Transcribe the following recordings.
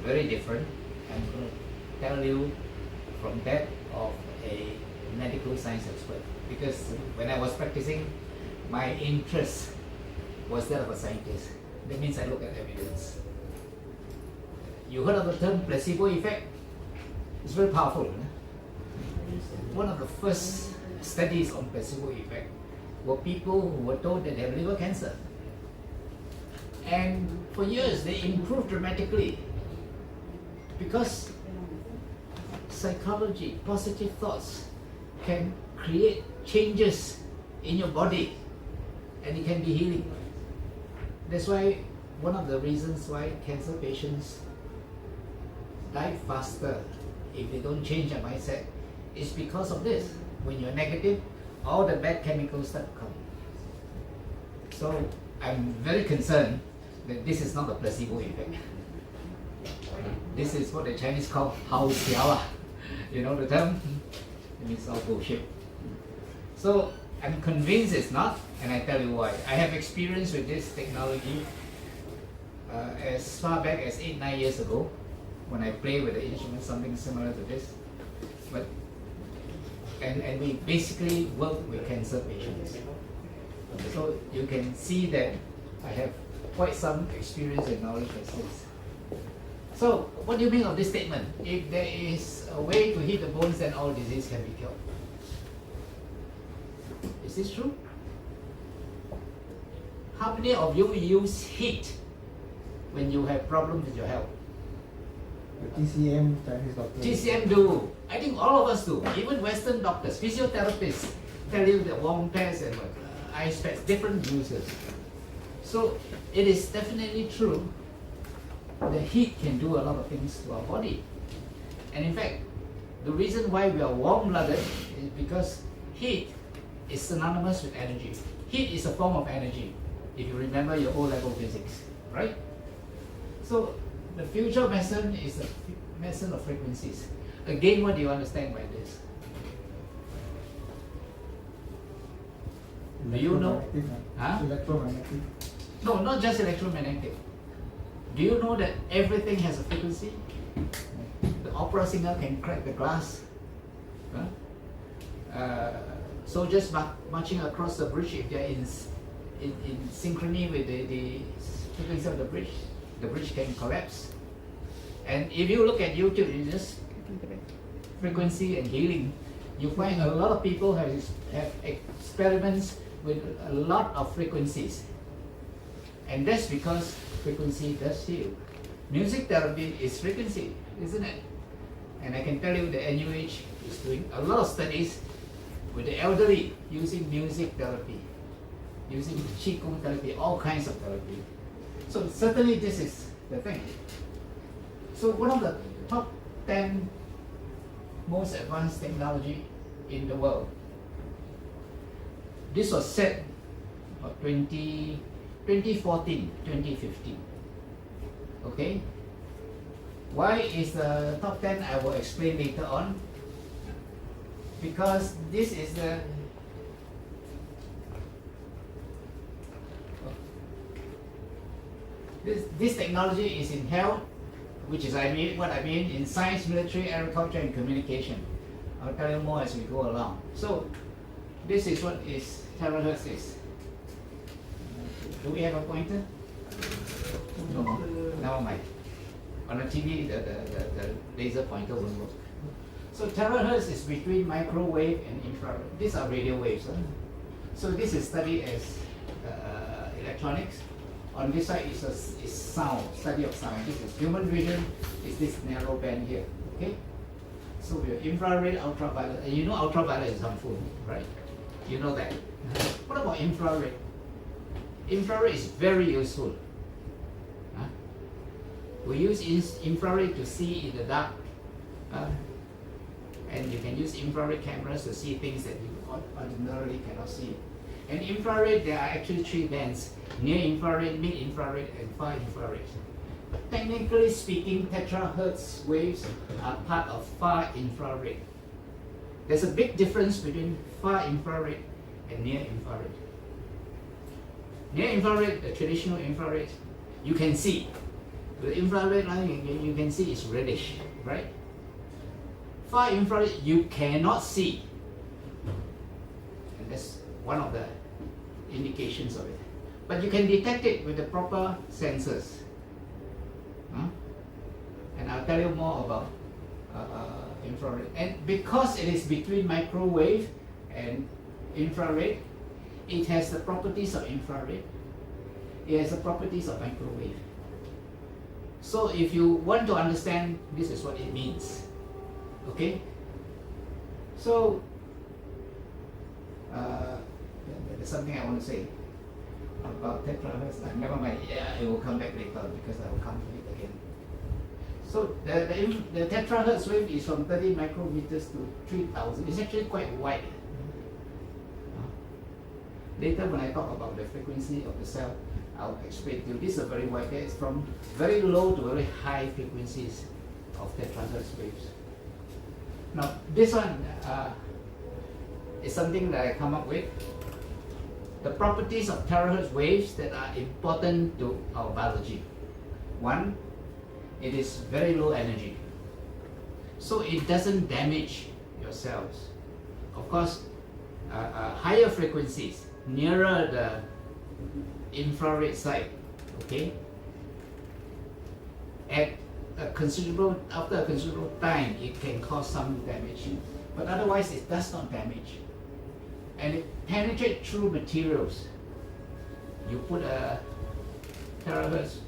very different. I'm going to tell you from that of a medical science expert, because when I was practicing, my interest was that of a scientist. That means I look at evidence. You heard of the term placebo effect? It's very powerful. One of the first studies on placebo effect were people who were told that they have liver cancer. And for years they improved dramatically because psychology, positive thoughts can create changes in your body and it can be healing. That's why one of the reasons why cancer patients die faster if they don't change their mindset is because of this. When you're negative, all the bad chemicals start to come. So I'm very concerned that this is not a placebo effect. This is what the Chinese call hao xiao. You know the term? It means all bullshit. So I'm convinced it's not, and I tell you why. I have experience with this technology as far back as 8-9 years ago when I played with the instrument, something similar to this. But and we basically work with cancer patients. So you can see that I have quite some experience and knowledge as this. So what do you mean of this statement? If there is a way to hit the bones, then all disease can be cured. Is this true? How many of you use heat when you have problems with your health? TCM, Chinese doctor. TCM do. I think all of us do. Even Western doctors, physiotherapists tell you that warm pads and ice pads, different uses. So it is definitely true that heat can do a lot of things to our body. And in fact, the reason why we are warm-blooded is because heat is synonymous with energy. Heat is a form of energy, if you remember your O-level physics, right? So the future medicine is a medicine of frequencies. Again, what do you understand by this? Do you know? Huh? Electromagnetic. No, not just electromagnetic. Do you know that everything has a frequency? The opera singer can crack the glass. Soldiers marching across the bridge, if they're in synchrony with the frequency of the bridge can collapse. And if you look at YouTube, you just frequency and healing, you find a lot of people have experiments with a lot of frequencies. And that's because frequency does heal. Music therapy is frequency, isn't it? And I can tell you that NUH is doing a lot of studies with the elderly using music therapy, using Qigong therapy, all kinds of therapy. So certainly this is the thing. So one of the top 10 most advanced technology in the world. This was set about 2014, 2015. Okay? Why is the top 10? I will explain later on. Because this is the this technology is in health, which is what I mean in science, military, agriculture, and communication. I'll tell you more as we go along. So this is what is Terahertz is. Do we have a pointer? No, never mind. On the TV, the laser pointer won't work. So terahertz is between microwave and infrared. These are radio waves. Huh? So this is studied as electronics. On this side is sound, study of sound. This is human vision. Is this narrow band here? Okay. So we have infrared, ultraviolet. And you know ultraviolet is harmful, right? You know that. What about infrared? Infrared is very useful. Huh? We use infrared to see in the dark. And you can use infrared cameras to see things that you ordinarily cannot see. And infrared, there are actually 3 bands: near infrared, mid infrared, and far infrared. Technically speaking, terahertz waves are part of far infrared. There's a big difference between far infrared and near infrared. Near infrared, the traditional infrared, you can see. The infrared line you can see is reddish, right? Far infrared you cannot see, and that's one of the indications of it. But you can detect it with the proper sensors. And I'll tell you more about infrared. And because it is between microwave and infrared, it has the properties of infrared. It has the properties of microwave. So if you want to understand, this is what it means. Okay? So, there's something I want to say about terahertz. Never mind, yeah, it will come back later because I will come to it again. So the terahertz wave is from 30 micrometers to 3000. It's actually quite wide. Later when I talk about the frequency of the cell, I'll explain to you. This is a very wide. It's from very low to very high frequencies of terahertz waves. Now this one is something that I come up with. The properties of terahertz waves that are important to our biology. One, it is very low energy, so it doesn't damage your cells. Of course, higher frequencies nearer the infrared side, okay, at after a considerable time it can cause some damage, but otherwise it does not damage, and it penetrates through materials. You put a terahertz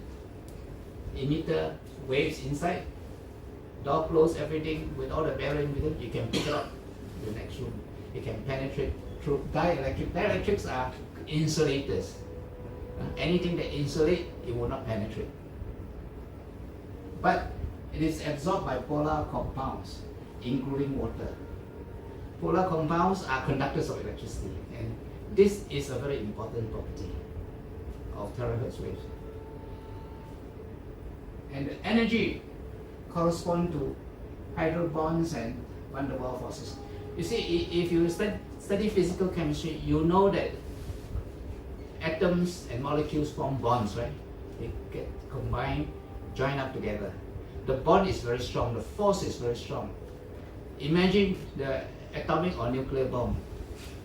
emitter waves inside, door close, everything with all the bearing with it, you can pick it up in the next room. It can penetrate through dielectric. Dielectrics are insulators. Anything that insulate, it will not penetrate. But it is absorbed by polar compounds, including water. Polar compounds are conductors of electricity, and this is a very important property of terahertz waves. And the energy corresponds to hydrogen bonds and van der Waals forces. You see, if you study physical chemistry, you know that atoms and molecules form bonds, right? They get combined, join up together. The bond is very strong, the force is very strong. Imagine the atomic or nuclear bomb.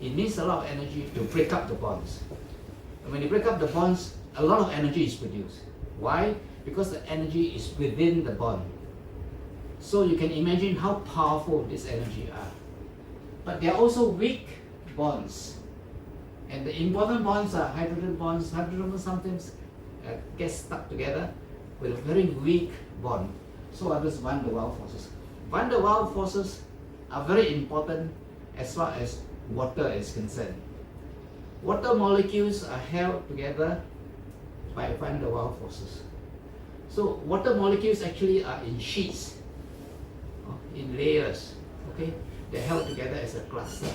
It needs a lot of energy to break up the bonds. And when you break up the bonds, a lot of energy is produced. Why? Because the energy is within the bond. So you can imagine how powerful this energy are. But there are also weak bonds. And the important bonds are hydrogen bonds. Hydrogen bonds sometimes get stuck together with a very weak bond. So are those van der Waals forces. Van der Waals forces are very important as far as water is concerned. Water molecules are held together by van der Waals forces. So water molecules actually are in sheets, in layers, okay? They're held together as a cluster.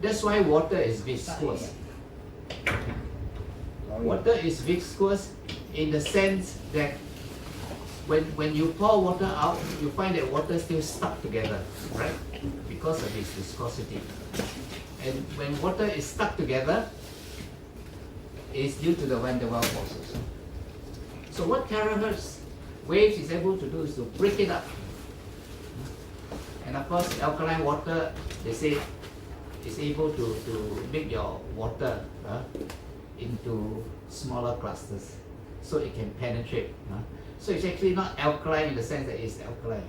That's why water is viscous. Water is viscous in the sense that when you pour water out, you find that water is still stuck together, right? Because of its viscosity. And when water is stuck together, it's due to the van der Waals forces. So what terahertz waves is able to do is to break it up. And of course, alkaline water, they say, is able to make your water into smaller clusters, so it can penetrate. So it's actually not alkaline in the sense that it's alkaline.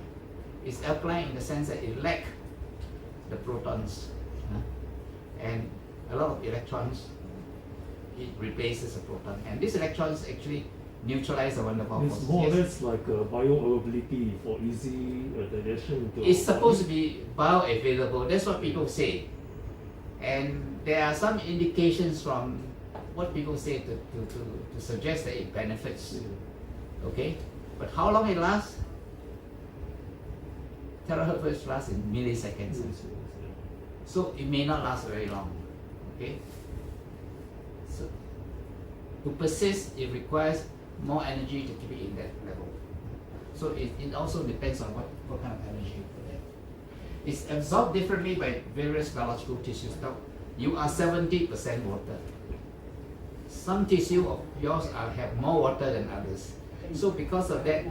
It's alkaline in the sense that it lacks the protons and a lot of electrons. It replaces a proton, and these electrons actually neutralize the van der Waals forces. It's more or less like a bioavailability for easy digestion. It's supposed to be bioavailable. That's what people say. And there are some indications from what people say to suggest that it benefits. Okay? But how long it lasts? Terahertz waves last in milliseconds. So it may not last very long. Okay? So to persist, it requires more energy to keep it in that level. So it also depends on what kind of energy you put in. It's absorbed differently by various biological tissues. Now, you are 70% water. Some tissue of yours have more water than others. So because of that,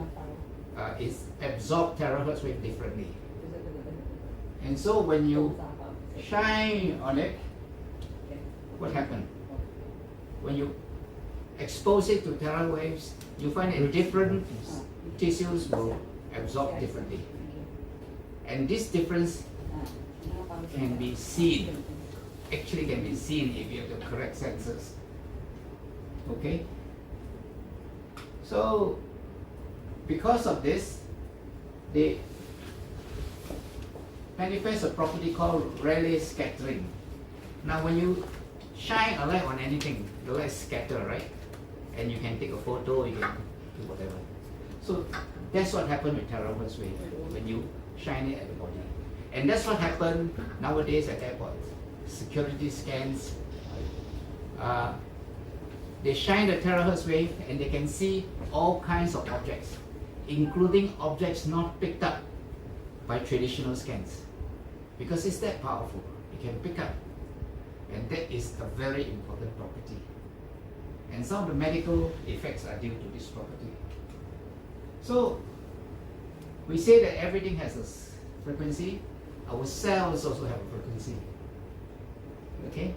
it's absorbed terahertz wave differently. And so when you shine on it, what happens? When you expose it to terahertz waves, you find that different tissues will absorb differently. And this difference can be seen, actually can be seen if you have the correct sensors. Okay? So, because of this, they manifest a property called Rayleigh scattering. Now, when you shine a light on anything, the light scatter, right? And you can take a photo, you can do whatever. So that's what happened with terahertz wave when you shine it at the body. And that's what happened nowadays at airports. Security scans, they shine the terahertz wave and they can see all kinds of objects, including objects not picked up by traditional scans. Because it's that powerful, it can pick up. And that is a very important property. And some of the medical effects are due to this property. So, we say that everything has a frequency. Our cells also have a frequency. Okay?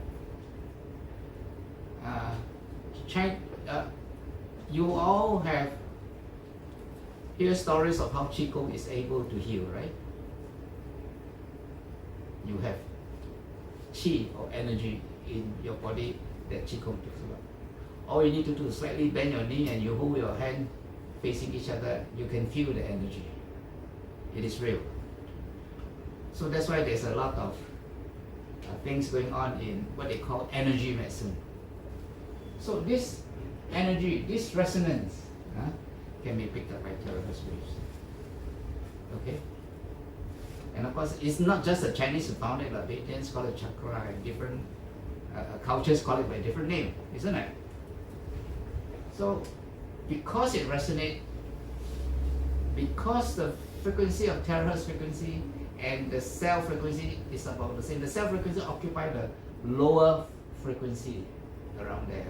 You all have heard stories of how Qigong is able to heal, right? You have Qi or energy in your body that Qigong talks about. All you need to do is slightly bend your knee and you hold your hand facing each other, you can feel the energy. It is real. So that's why there's a lot of things going on in what they call energy medicine. So this energy, this resonance can be picked up by terahertz waves. Okay? And of course, it's not just the Chinese who found it, but the Indians call it chakra, and different cultures call it by a different name, isn't it? So, because it resonates, because the frequency of terahertz frequency and the cell frequency is about the same, the cell frequency occupies the lower frequency around there.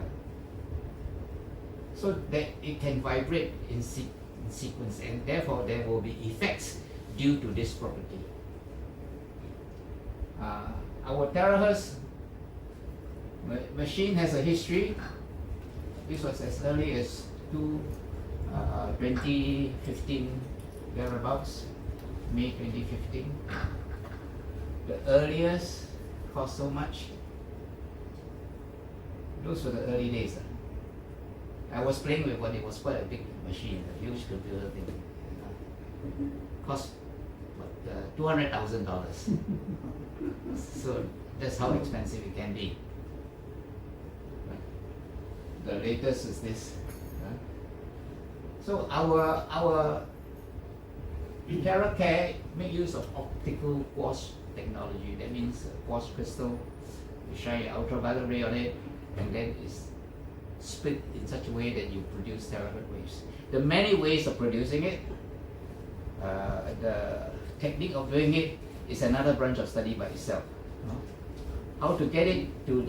So that it can vibrate in sequence, and therefore there will be effects due to this property. Our terahertz machine has a history. This was as early as 2015, thereabouts, May 2015. The earliest cost so much. Those were the early days. I was playing with one, it was quite a big machine, a huge computer thing. Cost $200,000. So that's how expensive it can be. The latest is this. So our TeraCare make use of optical quartz technology. That means quartz crystal. You shine ultraviolet ray on it, and then it's split in such a way that you produce terahertz waves. There are many ways of producing it. The technique of doing it is another branch of study by itself. How to get it to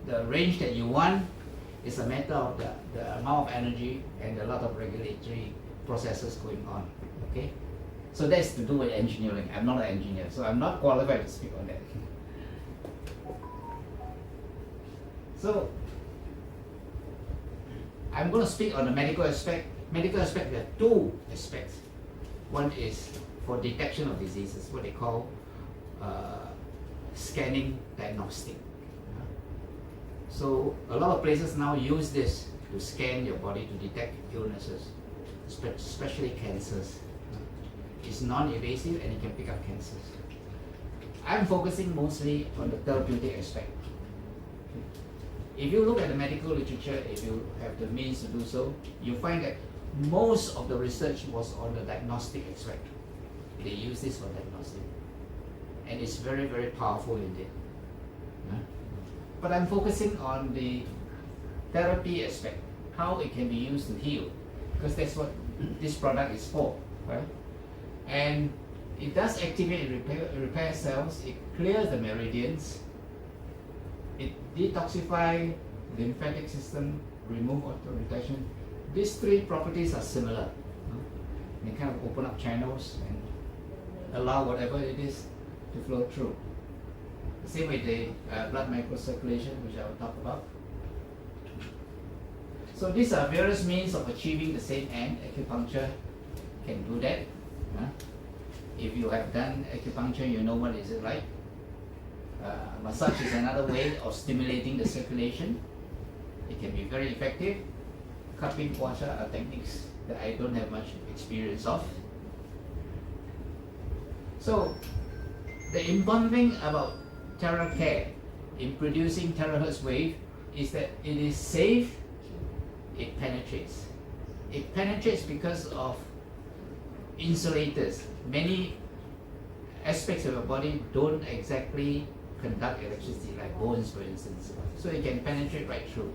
the range that you want is a matter of the amount of energy and a lot of regulatory processes going on. Okay, so that's to do with engineering. I'm not an engineer, so I'm not qualified to speak on that. So I'm going to speak on the medical aspect. Medical aspect, there are two aspects. One is for detection of diseases, what they call scanning diagnostic. So a lot of places now use this to scan your body to detect illnesses, especially cancers. It's non-invasive and it can pick up cancers. I'm focusing mostly on the therapeutic aspect. If you look at the medical literature, if you have the means to do so, you find that most of the research was on the diagnostic aspect. They use this for diagnostic. And it's very, very powerful indeed. But I'm focusing on the therapy aspect, how it can be used to heal, because that's what this product is for, right? And it does activate and repair cells, it clears the meridians, it detoxifies the lymphatic system, remove auto-retention, these three properties are similar. They kind of open up channels and allow whatever it is to flow through. The same with the blood microcirculation, which I will talk about. So these are various means of achieving the same end. Acupuncture can do that. If you have done acupuncture, you know what is it like. Massage is another way of stimulating the circulation. It can be very effective. Cupping, guasha are techniques that I don't have much experience of. So the important thing about TeraCare in producing terahertz wave is that it is safe, it penetrates. It penetrates because of insulators. Many aspects of your body don't exactly conduct electricity, like bones for instance. So it can penetrate right through.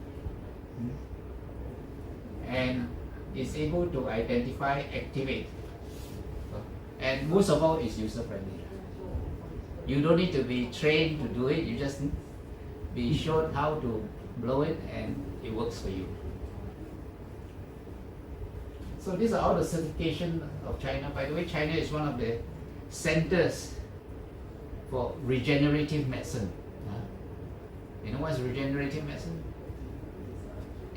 And is able to identify, activate. And most of all, is user friendly. You don't need to be trained to do it, you just be shown how to blow it and it works for you. So these are all the certification of China. By the way, China is one of the centers for regenerative medicine. You know what's regenerative medicine?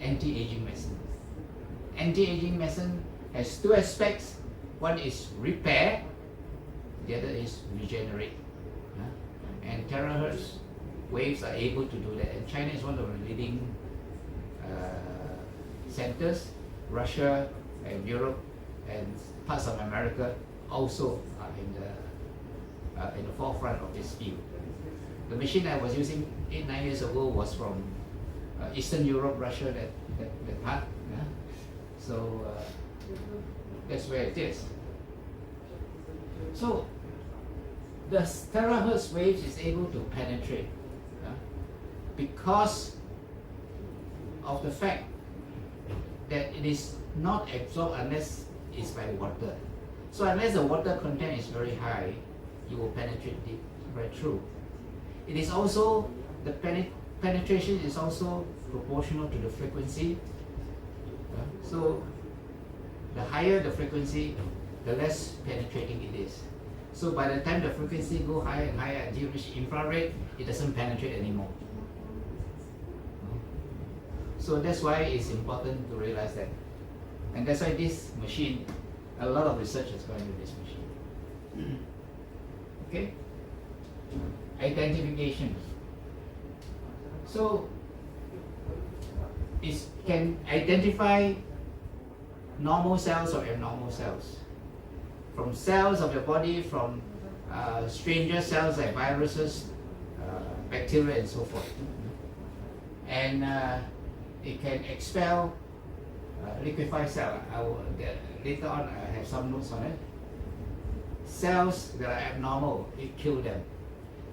Anti-aging medicine. Anti-aging medicine has two aspects. One is repair, the other is regenerate. And terahertz waves are able to do that. And China is one of the leading centers. Russia and Europe and parts of America also are in the forefront of this field. The machine I was using 8-9 years ago was from Eastern Europe, Russia, that part. So that's where it is. So the terahertz waves is able to penetrate because of the fact that it is not absorbed unless it's by water. So unless the water content is very high, you will penetrate deep right through. It is also, the penetration is also proportional to the frequency. So the higher the frequency, the less penetrating it is. So by the time the frequency go higher and higher until you reach infrared, it doesn't penetrate anymore. So that's why it's important to realize that. And that's why this machine, a lot of research is going into this machine. Okay? Identification. So it can identify normal cells or abnormal cells. From cells of your body, from stranger cells like viruses, bacteria and so forth. And it can expel liquefied cell. Later on I have some notes on it. Cells that are abnormal, it kills them.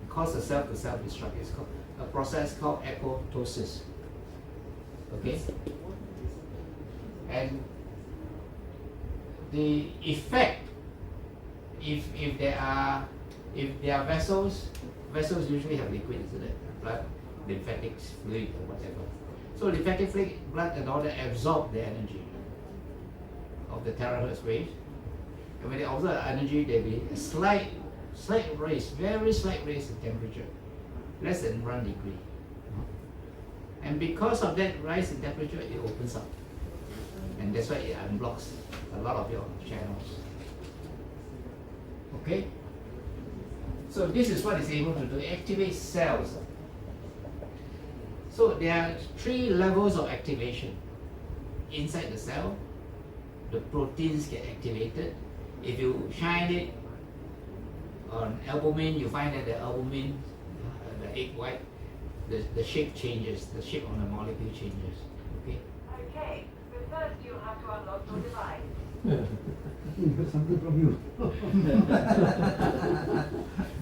It causes the cell to self-destruct. It's called a process called apoptosis. Okay? And the effect, if there are vessels usually have liquid, isn't it? Blood, lymphatic fluid or whatever. So lymphatic fluid, blood and all that absorb the energy of the terahertz waves. And when they absorb the energy, there will be a slight raise, very slight raise in temperature, less than 1 degree. And because of that rise in temperature, it opens up. And that's why it unblocks a lot of your channels. Okay? So this is what it's able to do. It activates cells. So there are 3 levels of activation. Inside the cell, the proteins get activated. If you shine it on albumin, you find that the albumin, the egg white, the shape changes, the shape on the molecule changes. Okay? Okay, but first you have to unlock your device. Something from you.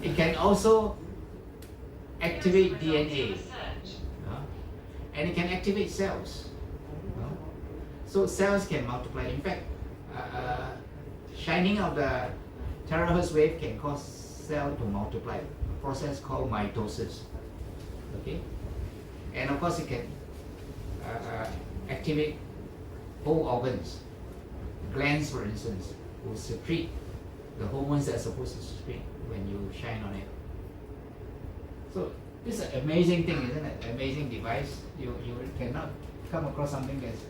It can also activate DNA. And it can activate cells. So cells can multiply. In fact, shining of the terahertz wave can cause cell to multiply, a process called mitosis. Okay? And of course it can activate whole organs. Glands, for instance, will secrete the hormones that are supposed to secrete when you shine on it. So this is an amazing thing, isn't it? Amazing device. You cannot come across something that's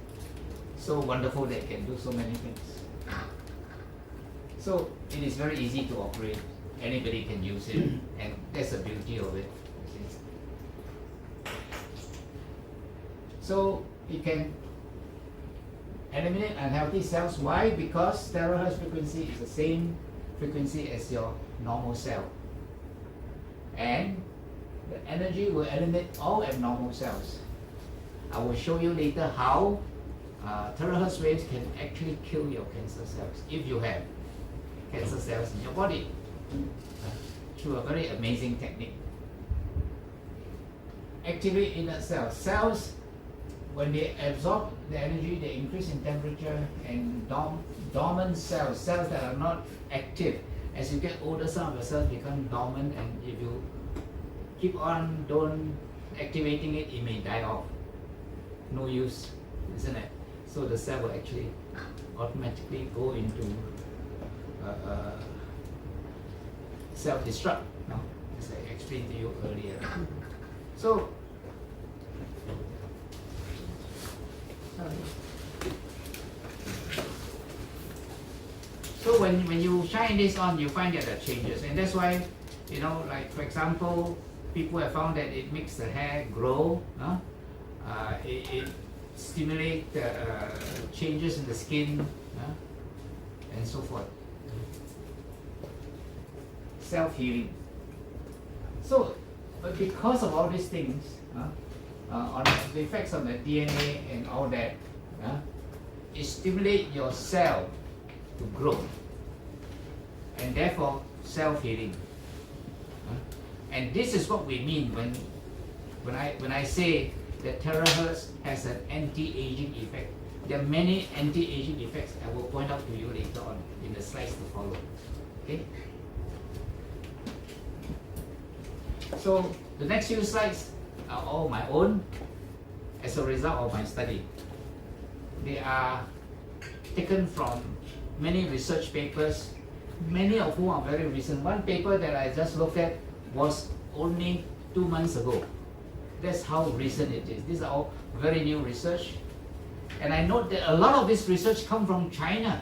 so wonderful that it can do so many things. So it is very easy to operate. Anybody can use it, and that's the beauty of it. You see. So it can eliminate unhealthy cells. Why? Because terahertz frequency is the same frequency as your normal cell, and the energy will eliminate all abnormal cells. I will show you later how terahertz waves can actually kill your cancer cells if you have cancer cells in your body through a very amazing technique. Activate inert cells. Cells, when they absorb the energy, they increase in temperature, and dormant cells, cells that are not active. As you get older, some of the cells become dormant, and if you keep on don't activating it, it may die off. No use, isn't it? So the cell will actually automatically go into self-destruct, no? As I explained to you earlier. So, when you shine this on, you find that there are changes, and that's why, you know, like for example, people have found that it makes the hair grow, no? It stimulates changes in the skin, and so forth. Self-healing. So, but because of all these things, on the effects on the DNA and all that, it stimulates your cell to grow, and therefore self-healing. And this is what we mean when I say that terahertz has an anti-aging effect. There are many anti-aging effects I will point out to you later on in the slides to follow. Okay. So the next few slides are all my own as a result of my study. They are taken from many research papers, many of whom are very recent. One paper that I just looked at was only 2 months ago. That's how recent it is. These are all very new research. And I note that a lot of this research come from China,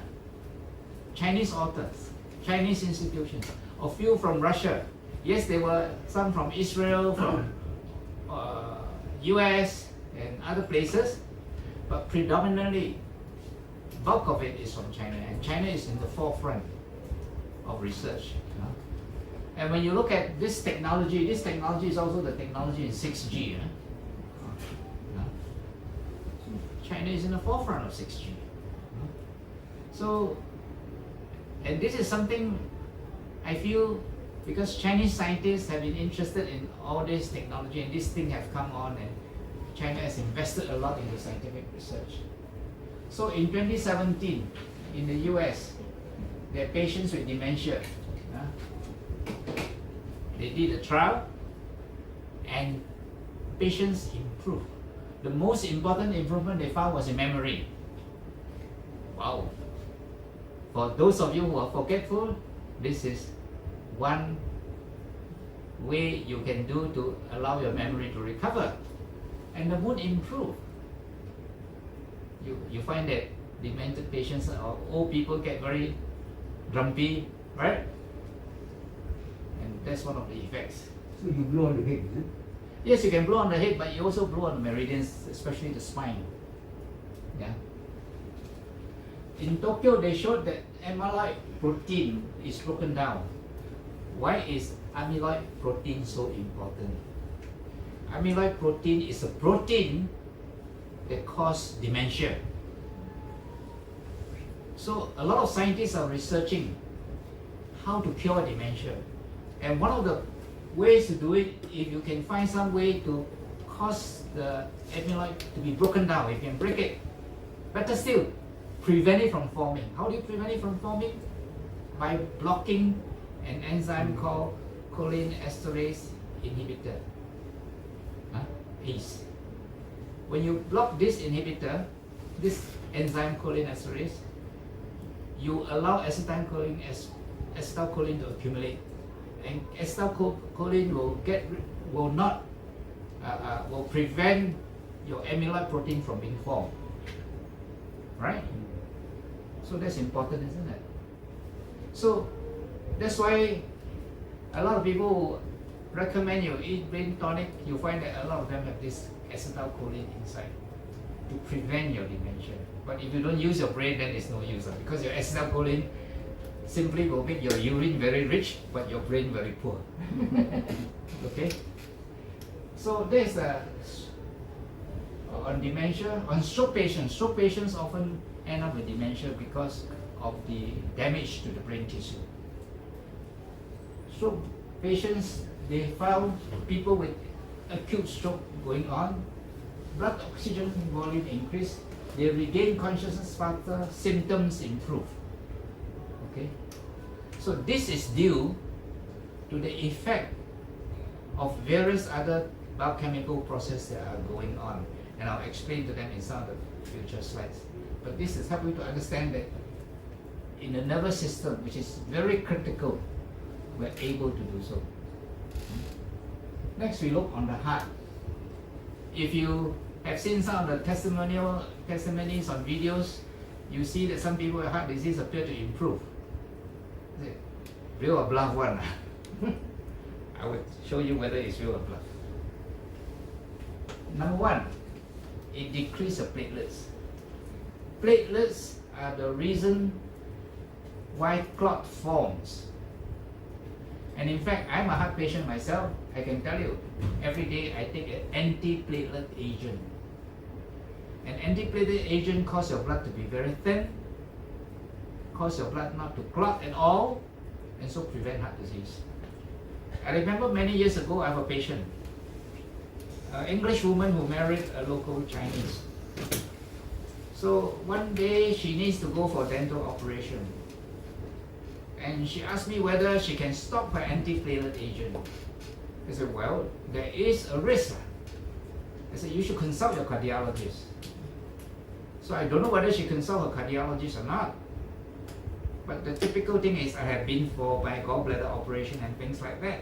Chinese authors, Chinese institutions, a few from Russia. Yes, there were some from Israel, from US and other places, but predominantly, bulk of it is from China, and China is in the forefront of research. And when you look at this technology is also the technology in 6G. China is in the forefront of 6G. So, and this is something I feel, because Chinese scientists have been interested in all this technology, and this thing have come on, and China has invested a lot into scientific research. So in 2017, in the US, there are patients with dementia. They did a trial, and patients improved. The most important improvement they found was in memory. Wow. For those of you who are forgetful, this is one way you can do to allow your memory to recover. And the mood improved. You find that demented patients or old people get very grumpy, right? And that's one of the effects. So you blow on the head, is it? Yes, you can blow on the head, but you also blow on the meridians, especially the spine. Yeah. In Tokyo, they showed that amyloid protein is broken down. Why is amyloid protein so important? Amyloid protein is a protein that causes dementia. So a lot of scientists are researching how to cure dementia. And one of the ways to do it, if you can find some way to cause the amyloid to be broken down, if you can break it, better still, prevent it from forming. How do you prevent it from forming? By blocking an enzyme called choline esterase inhibitor, ACE. When you block this inhibitor, this enzyme cholinesterase, you allow acetylcholine to accumulate, and acetylcholine will prevent your amyloid protein from being formed, right? So that's important, isn't it? So that's why a lot of people recommend you eat brain tonic. You find that a lot of them have this acetylcholine inside to prevent your dementia. But if you don't use your brain, then it's no use, because your acetylcholine simply will make your urine very rich, but your brain very poor. Okay? So there's on dementia, on stroke patients often end up with dementia because of the damage to the brain tissue. Stroke patients, they found people with acute stroke going on, blood oxygen volume increase, they regain consciousness faster, symptoms improve. Okay? So this is due to the effect of various other biochemical processes that are going on, and I'll explain to them in some of the future slides. But this is helping to understand that in the nervous system, which is very critical, we're able to do so. Next, we look on the heart. If you have seen some of the testimonies on videos, you see that some people with heart disease appear to improve. Is it real or bluff one? I will show you whether it's real or bluff. Number one, it decreases the platelets. Platelets are the reason why clot forms. And in fact, I'm a heart patient myself. I can tell you, every day I take an antiplatelet agent. An antiplatelet agent causes your blood to be very thin, causes your blood not to clot at all, and so prevent heart disease. I remember many years ago, I have a patient, an English woman who married a local Chinese. So one day she needs to go for a dental operation. And she asked me whether she can stop her antiplatelet agent. I said, well, there is a risk. I said, you should consult your cardiologist. So I don't know whether she consult her cardiologist or not. But the typical thing is I have been for my gallbladder operation and things like that.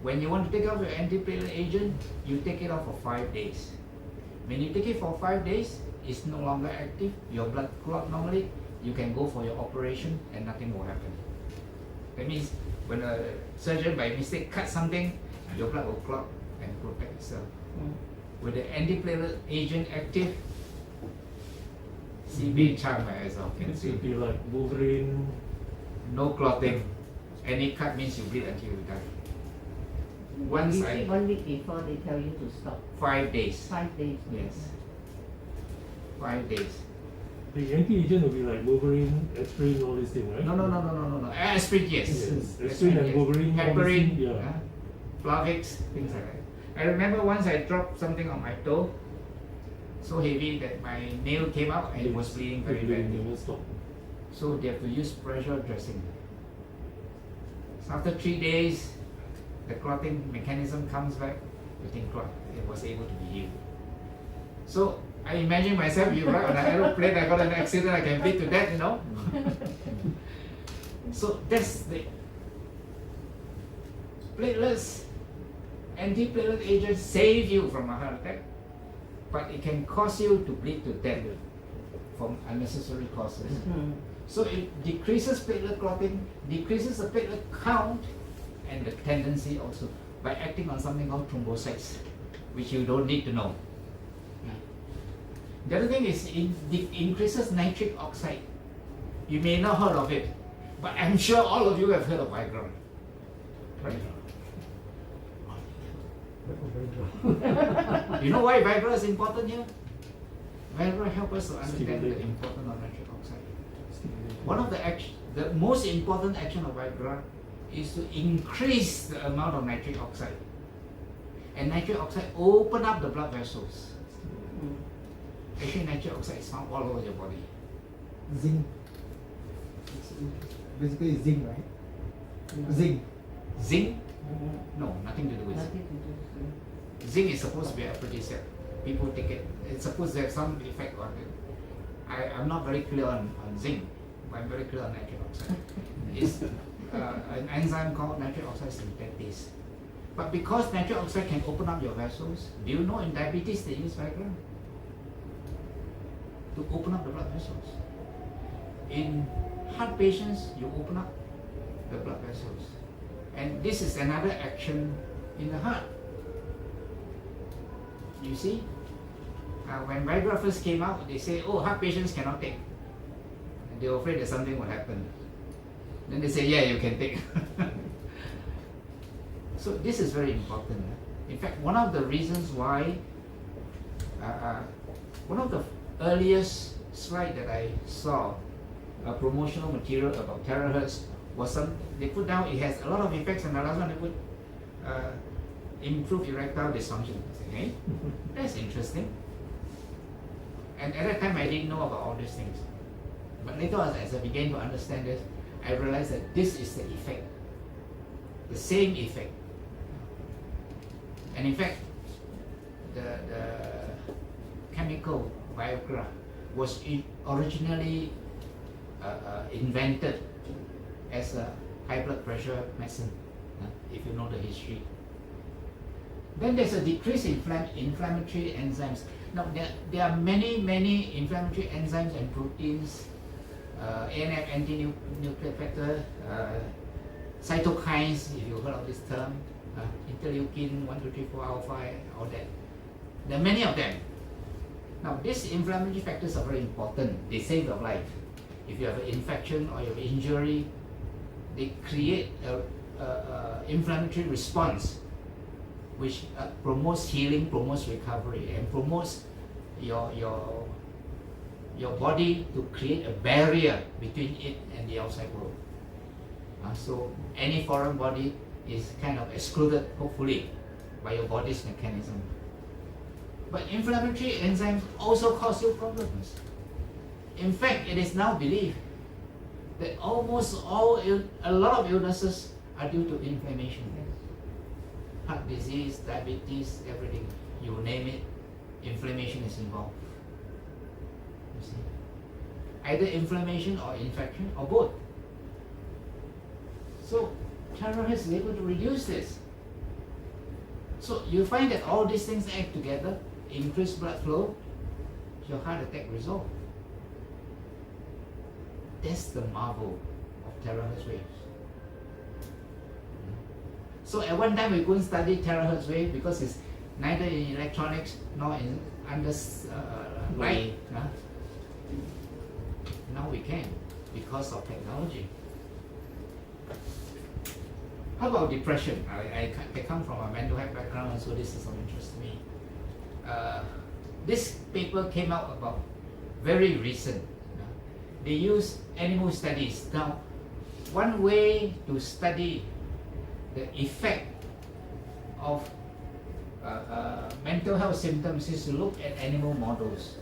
When you want to take off your antiplatelet agent, you take it off for 5 days. When you take it for 5 days, it's no longer active, your blood clot normally, you can go for your operation and nothing will happen. That means when a surgeon by mistake cuts something, your blood will clot and protect itself. With the antiplatelet agent active, CB Chang as I can It see. will be like Wolverine. No clotting. Any cut means you bleed until you die. Once You I see 1 week before they tell you to stop. 5 days. 5 days. Yes. 5 days. The anti-agent will be like Wolverine, aspirin, all these things, right? No. Aspirin, yes. Yes. Aspirin and yes. Wolverine, all these Heparin, things, yeah. Flavix, things like that. I remember once I dropped something on my toe, so heavy that my nail came out and it was bleeding very badly. Never stop. So they have to use pressure dressing. So after 3 days, the clotting mechanism comes back, within clot. It was able to be healed. So I imagine myself, you ride on an aeroplane, I got an accident, I can bleed to death, you know. So that's the platelets, antiplatelet agents save you from a heart attack, but it can cause you to bleed to death from unnecessary causes. So it decreases platelet clotting, decreases the platelet count, and the tendency also by acting on something called thrombocytes, which you don't need to know. The other thing is it increases nitric oxide. You may not heard of it, but I'm sure all of you have heard of Viagra. Right? You know why Viagra is important here? Viagra helps us to understand the importance of nitric oxide. One of the most important action of Viagra is to increase the amount of nitric oxide. And nitric oxide open up the blood vessels. Actually, nitric oxide is found all over your body. Zinc. It's basically zinc, right? Zinc. Zinc? No, nothing to do with zinc. Nothing to do. Zinc is supposed to be aphrodisiac. People take it. It's supposed to have some effect on it. I'm not very clear on zinc, but I'm very clear on nitric oxide. It's an enzyme called nitric oxide synthetase. But because nitric oxide can open up your vessels, do you know in diabetes they use Viagra to open up the blood vessels? In heart patients, you open up the blood vessels. And this is another action in the heart. You see? When Viagra first came out, they say, oh, heart patients cannot take. And they were afraid that something would happen. Then they say, yeah, you can take. So this is very important. In fact, one of the reasons why, one of the earliest slide that I saw, a promotional material about Terahertz, was they put down, it has a lot of effects, and the last one they put, improve erectile dysfunction. I said, hey, that's interesting. And at that time, I didn't know about all these things. But later on, as I began to understand this, I realized that this is the effect, the same effect. And in fact, the chemical Viagra was originally invented as a high blood pressure medicine, if you know the history. Then there's a decrease in inflammatory enzymes. Now there are many inflammatory enzymes and proteins, ANF, anti-nuclear factor, cytokines, if you heard of this term, interleukin 1, 2, 3, 4, alpha, all that. There are many of them. Now these inflammatory factors are very important. They save your life. If you have an infection or you have an injury, they create a inflammatory response which promotes healing, promotes recovery, and promotes your body to create a barrier between it and the outside world. So any foreign body is kind of excluded, hopefully, by your body's mechanism. But inflammatory enzymes also cause you problems. In fact, it is now believed that a lot of illnesses are due to inflammation. Heart disease, diabetes, everything, you name it, inflammation is involved. You see? Either inflammation or infection or both. So Terahertz is able to reduce this. So you find that all these things act together, increase blood flow, your heart attack resolved. That's the marvel of Terahertz waves. So at one time we couldn't study Terahertz wave because it's neither in electronics nor in under light. Now we can because of technology. How about depression? I come from a mental health background, so this is of interest to me. This paper came out about very recent. They use animal studies. Now, one way to study the effect of mental health symptoms is to look at animal models.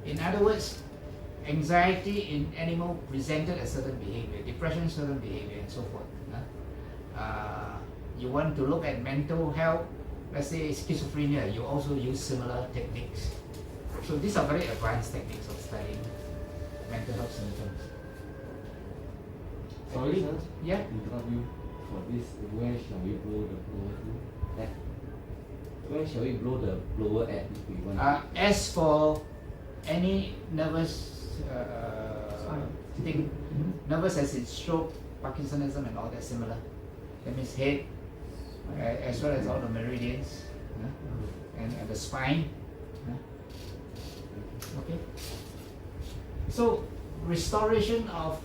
In other words, anxiety in animal presented a certain behavior, depression certain behavior, and so forth. You want to look at mental health, let's say schizophrenia, you also use similar techniques. So these are very advanced techniques of studying mental health symptoms. Sorry, sir. Yeah? Interrupt you for this. Where shall we blow the blower to? At? Where shall we blow the blower at if we want? As for any nervous thing, nervous as in stroke, Parkinsonism and all that similar. That means head, as well as all the meridians, and the spine. Okay. So restoration of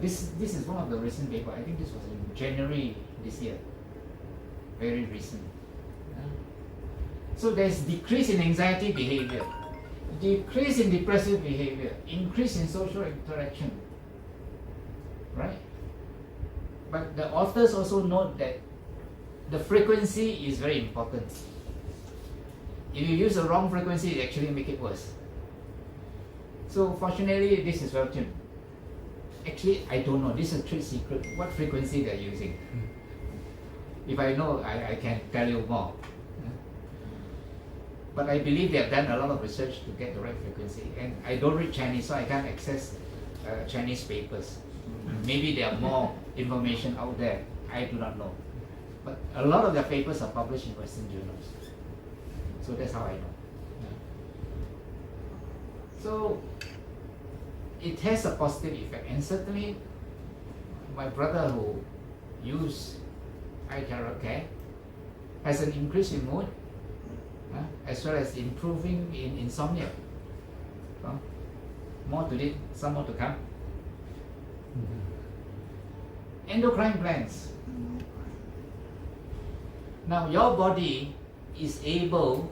this is one of the recent paper. I think this was in January this year. Very recent. So there's decrease in anxiety behavior, decrease in depressive behavior, increase in social interaction. Right? But the authors also note that the frequency is very important. If you use the wrong frequency, it actually make it worse. So fortunately, this is well tuned. Actually, I don't know. This is a trade secret. What frequency they're using? If I know, I can tell you more. But I believe they have done a lot of research to get the right frequency. And I don't read Chinese, so I can't access Chinese papers. Maybe there are more information out there. I do not know. But a lot of their papers are published in Western journals. So that's how I know. So it has a positive effect. And certainly my brother who used iTeraCare has an increase in mood, as well as improving in insomnia. More to it, some more to come. Endocrine glands. Now your body is able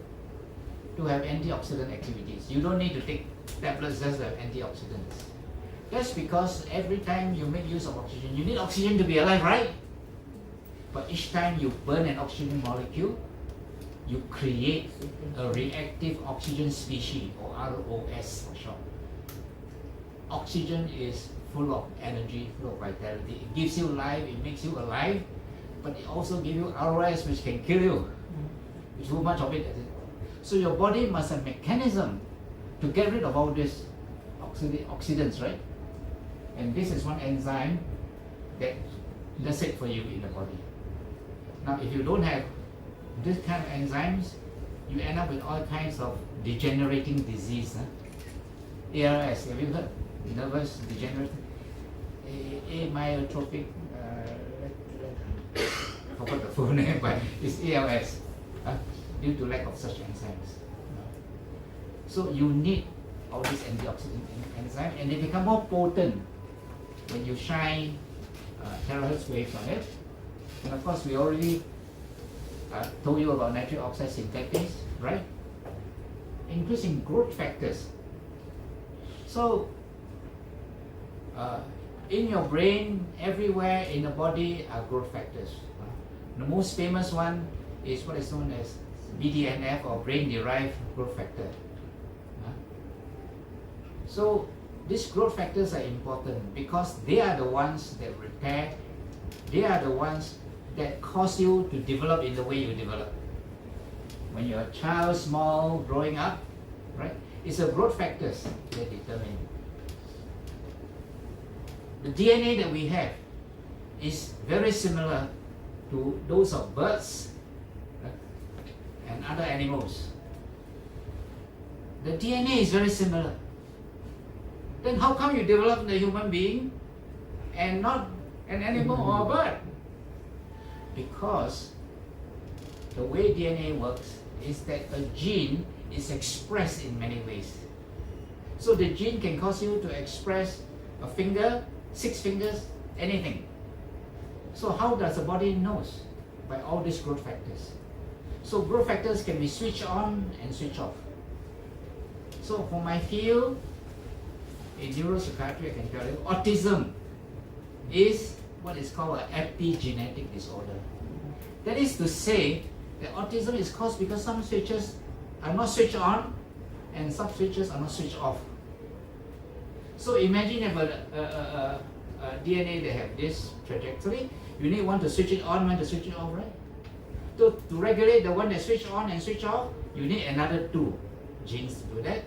to have antioxidant activities. You don't need to take tablets just to have antioxidants. That's because every time you make use of oxygen, you need oxygen to be alive, right? But each time you burn an oxygen molecule, you create a reactive oxygen species, or ROS for short. Oxygen is full of energy, full of vitality. It gives you life, it makes you alive, but it also gives you ROS, which can kill you. Too much of it. So your body must have a mechanism to get rid of all these oxidants, right? And this is one enzyme that does it for you in the body. Now, if you don't have this kind of enzymes, you end up with all kinds of degenerating disease. ARS, have you heard? Nervous degenerative, amyotrophic, I forgot the full name, but it's ALS, due to lack of such enzymes. So you need all these antioxidant enzymes, and they become more potent when you shine terahertz waves on it. And of course, we already told you about nitric oxide synthetics, right? Increasing growth factors. So in your brain, everywhere in the body are growth factors. The most famous one is what is known as BDNF, or brain-derived growth factor. So these growth factors are important because they are the ones that repair, they are the ones that cause you to develop in the way you develop. When you're a child, small, growing up, right? It's the growth factors that determine. The DNA that we have is very similar to those of birds, right, and other animals. The DNA is very similar. Then how come you develop in a human being and not an animal or a bird? Because the way DNA works is that a gene is expressed in many ways. So the gene can cause you to express a finger, 6 fingers, anything. So how does the body knows? By all these growth factors. So growth factors can be switched on and switched off. So for my field, in neuropsychiatry, I can tell you, autism is what is called an epigenetic disorder. That is to say that autism is caused because some switches are not switched on and some switches are not switched off. So imagine you have a DNA that have this trajectory. You need one to switch it on, one to switch it off, right? To regulate the one that switch on and switch off, you need another 2 genes to do that.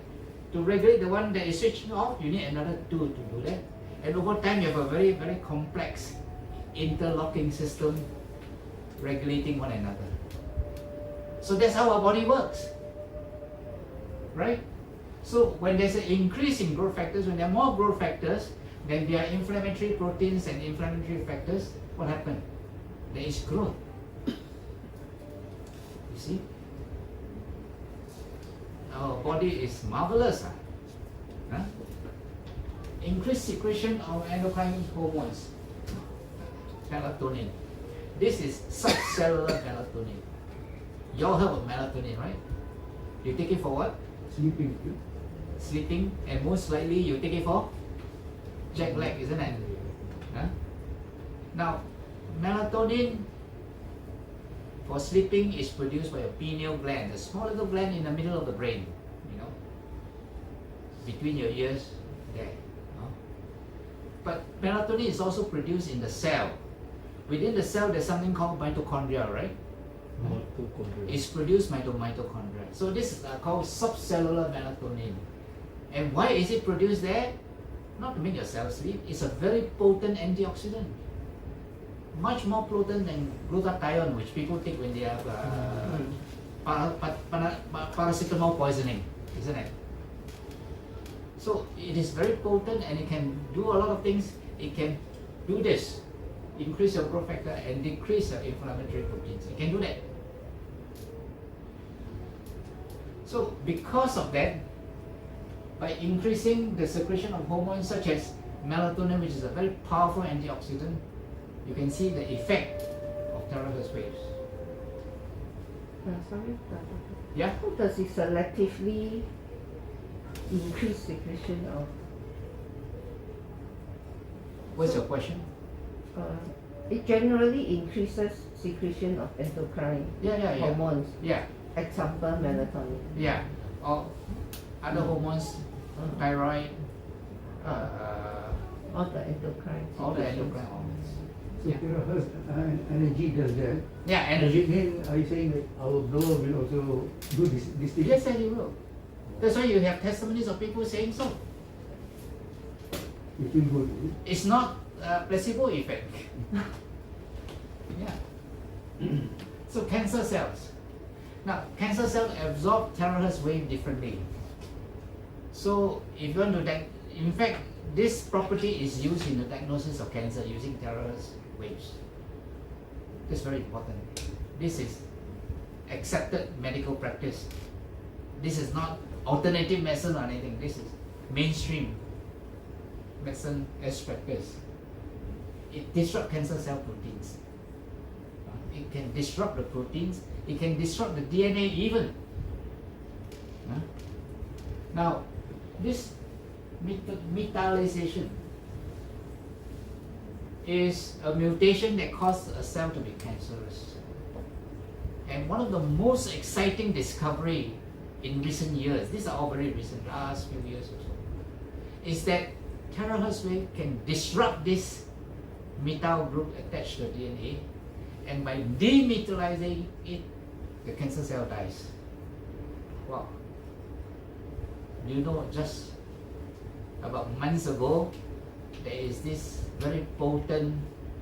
To regulate the one that is switched off, you need another 2 to do that. And over time, you have a very, very complex interlocking system regulating one another. So that's how our body works, right? So when there's an increase in growth factors, when there are more growth factors, then there are inflammatory proteins and inflammatory factors. What happens? There is growth. You see? Our body is marvelous. Increased secretion of endocrine hormones, melatonin. This is subcellular melatonin. You all heard of melatonin, right? You take it for what? Sleeping. Sleeping, and most likely you take it for jet lag, isn't it? Now, melatonin for sleeping is produced by a pineal gland, a small little gland in the middle of the brain, between your ears, there. But melatonin is also produced in the cell. Within the cell, there's something called mitochondria, right? Mitochondria. is produced by the mitochondria. So this is called subcellular melatonin. And why is it produced there? Not to make your cells sleep. It's a very potent antioxidant. Much more potent than glutathione, which people take when they have paracetamol poisoning, isn't it? So it is very potent and it can do a lot of things. It can do this, increase your growth factor and decrease your inflammatory proteins. It can do that. So because of that, by increasing the secretion of hormones such as melatonin, which is a very powerful antioxidant, you can see the effect of terahertz waves. Sorry, Yeah? how does it selectively increase secretion of What's your question? it generally increases secretion of endocrine Yeah. hormones, Yeah, example melatonin. yeah. Or other hormones, thyroid, All the endocrine all the secretions. endocrine hormones. So terahertz energy does that. Yeah, Does energy. it mean, are you saying that our blower will also do this thing? Yes, you will. That's why you have testimonies of people saying so. You feel good. is it? It's not a placebo effect. Yeah. So cancer cells. Now, cancer cells absorb terahertz wave differently. So if you want to, in fact, this property is used in the diagnosis of cancer using terahertz waves. That's very important. This is accepted medical practice. This is not alternative medicine or anything. This is mainstream medicine as practice. It disrupts cancer cell proteins. It can disrupt the proteins. It can disrupt the DNA even. Now, this metallization is a mutation that causes a cell to be cancerous. And one of the most exciting discovery in recent years, these are all very recent, last few years or so, is that terahertz wave can disrupt this metal group attached to the DNA, and by demetallizing it, the cancer cell dies. Wow. Do you know, just about months ago, there is this very potent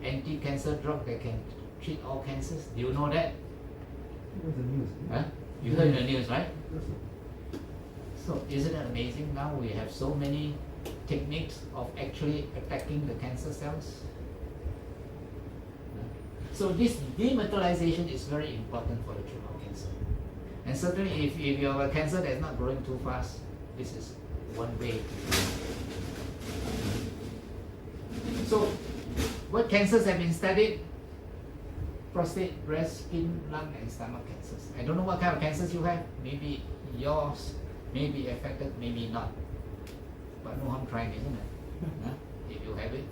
anti-cancer drug that can treat all cancers. Do you know that? It was the news. Huh? You heard in the news, right? Yes, sir. So isn't it amazing? Now we have so many techniques of actually attacking the cancer cells. So this demetallization is very important for the treatment of cancer. And certainly if you have a cancer that's not growing too fast, this is one way to do it. So what cancers have been studied? Prostate, breast, skin, lung and stomach cancers. I don't know what kind of cancers you have. Maybe yours may be affected, maybe not. But no harm trying, isn't it? Huh? If you have it.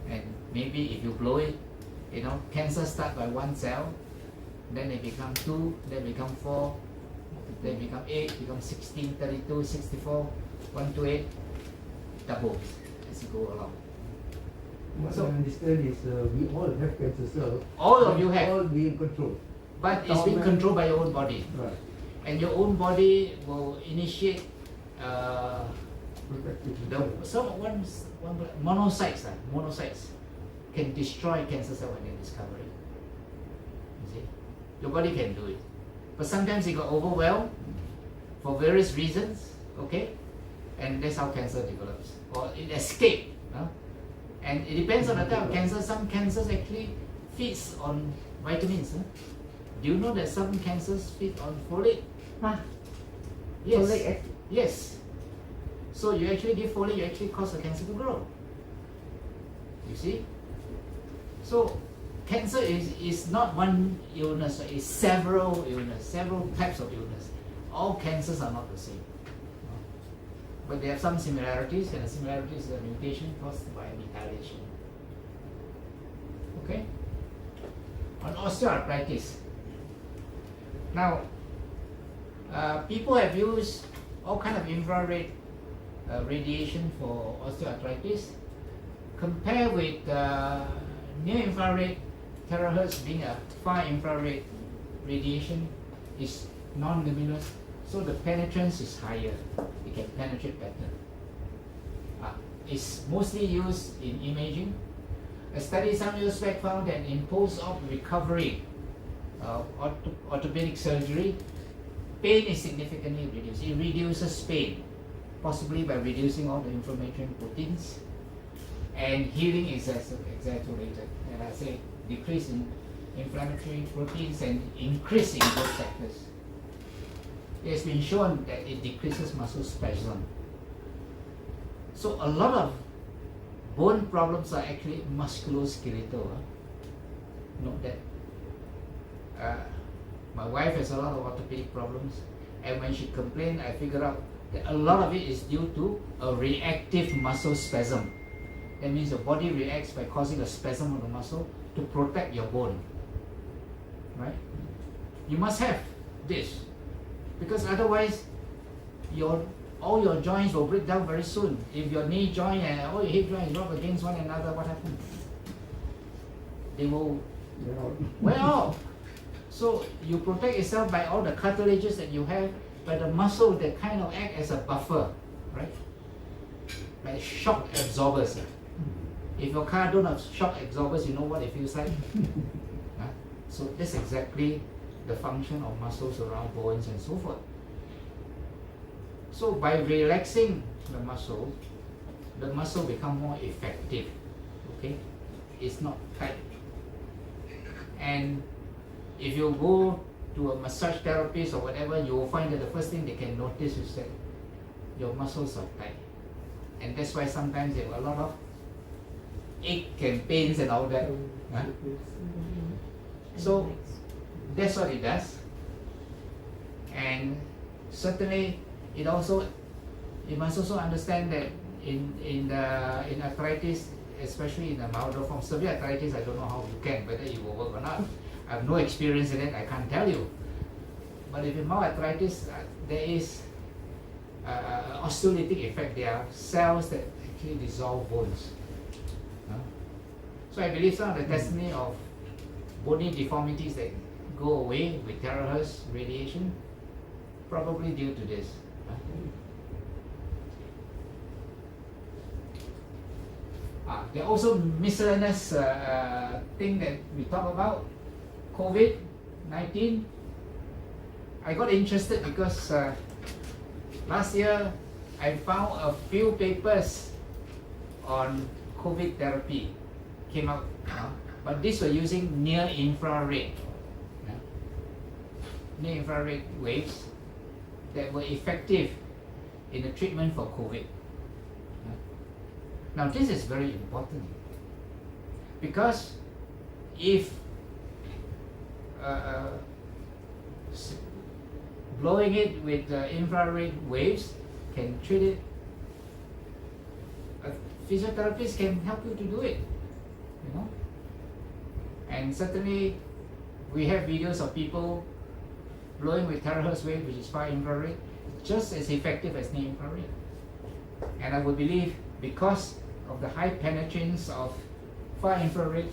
And maybe if you blow it, cancer start by one cell, then they become 2, then become 4, then become 8, become 16, 32, 64, 128, double as you go along. What So- I understand is we all have cancer cells. All of you have. All being controlled. But it's being controlled by your own body. Right. And your own body will initiate Protective. monocytes can destroy cancer cell when they discover it. You see? Your body can do it. But sometimes it got overwhelmed for various reasons, okay? And that's how cancer develops. Or it escapes. And it depends on the type of cancer. Some cancers actually feeds on vitamins. Do you know that some cancers feed on folate? Ah, Yes. folic acid. Yes. So you actually give folate, you actually cause the cancer to grow. You see? So cancer is not one illness, it's several illness, several types of illness. All cancers are not the same. But they have some similarities, and the similarities is a mutation caused by methylation. Okay? On osteoarthritis. Now, people have used all kind of infrared radiation for osteoarthritis. Compare with near infrared terahertz being a far infrared radiation is non-luminous, so the penetrance is higher. It can penetrate better. It's mostly used in imaging. A study some years back found that in post-op recovery, orthopedic surgery, pain is significantly reduced. It reduces pain, possibly by reducing all the inflammatory proteins, and healing is exaggerated. And I say decrease in inflammatory proteins and increase in growth factors. It has been shown that it decreases muscle spasm. So a lot of bone problems are actually musculoskeletal. Note that. My wife has a lot of orthopedic problems, and when she complained, I figured out that a lot of it is due to a reactive muscle spasm. That means your body reacts by causing a spasm of the muscle to protect your bone. Right? You must have this, because otherwise all your joints will break down very soon. If your knee joint and all your hip joints rub against one another, what happens? They will wear off. So you protect yourself by all the cartilages that you have, by the muscle that kind of act as a buffer, right? Like shock absorbers. If your car don't have shock absorbers, you know what it feels like? So that's exactly the function of muscles around bones and so forth. So by relaxing the muscle becomes more effective. Okay? It's not tight. And if you go to a massage therapist or whatever, you will find that the first thing they can notice is that your muscles are tight. And that's why sometimes there are a lot of ache and pains and all that. Huh? So that's what it does. And certainly you must also understand that in arthritis, especially in the milder form, severe arthritis, I don't know how you can, whether it will work or not. I have no experience in it, I can't tell you. But if in mild arthritis, there is osteolytic effect. There are cells that actually dissolve bones. So I believe some of the testimony of bony deformities that go away with terahertz radiation, probably due to this. There are also miscellaneous thing that we talk about. COVID-19. I got interested because last year I found a few papers on COVID therapy came out, but these were using near infrared waves that were effective in the treatment for COVID. Now this is very important, because if blowing it with infrared waves can treat it, a physiotherapist can help you to do it, you know. And certainly we have videos of people blowing with terahertz wave, which is far infrared, just as effective as near infrared. And I would believe because of the high penetrance of far infrared,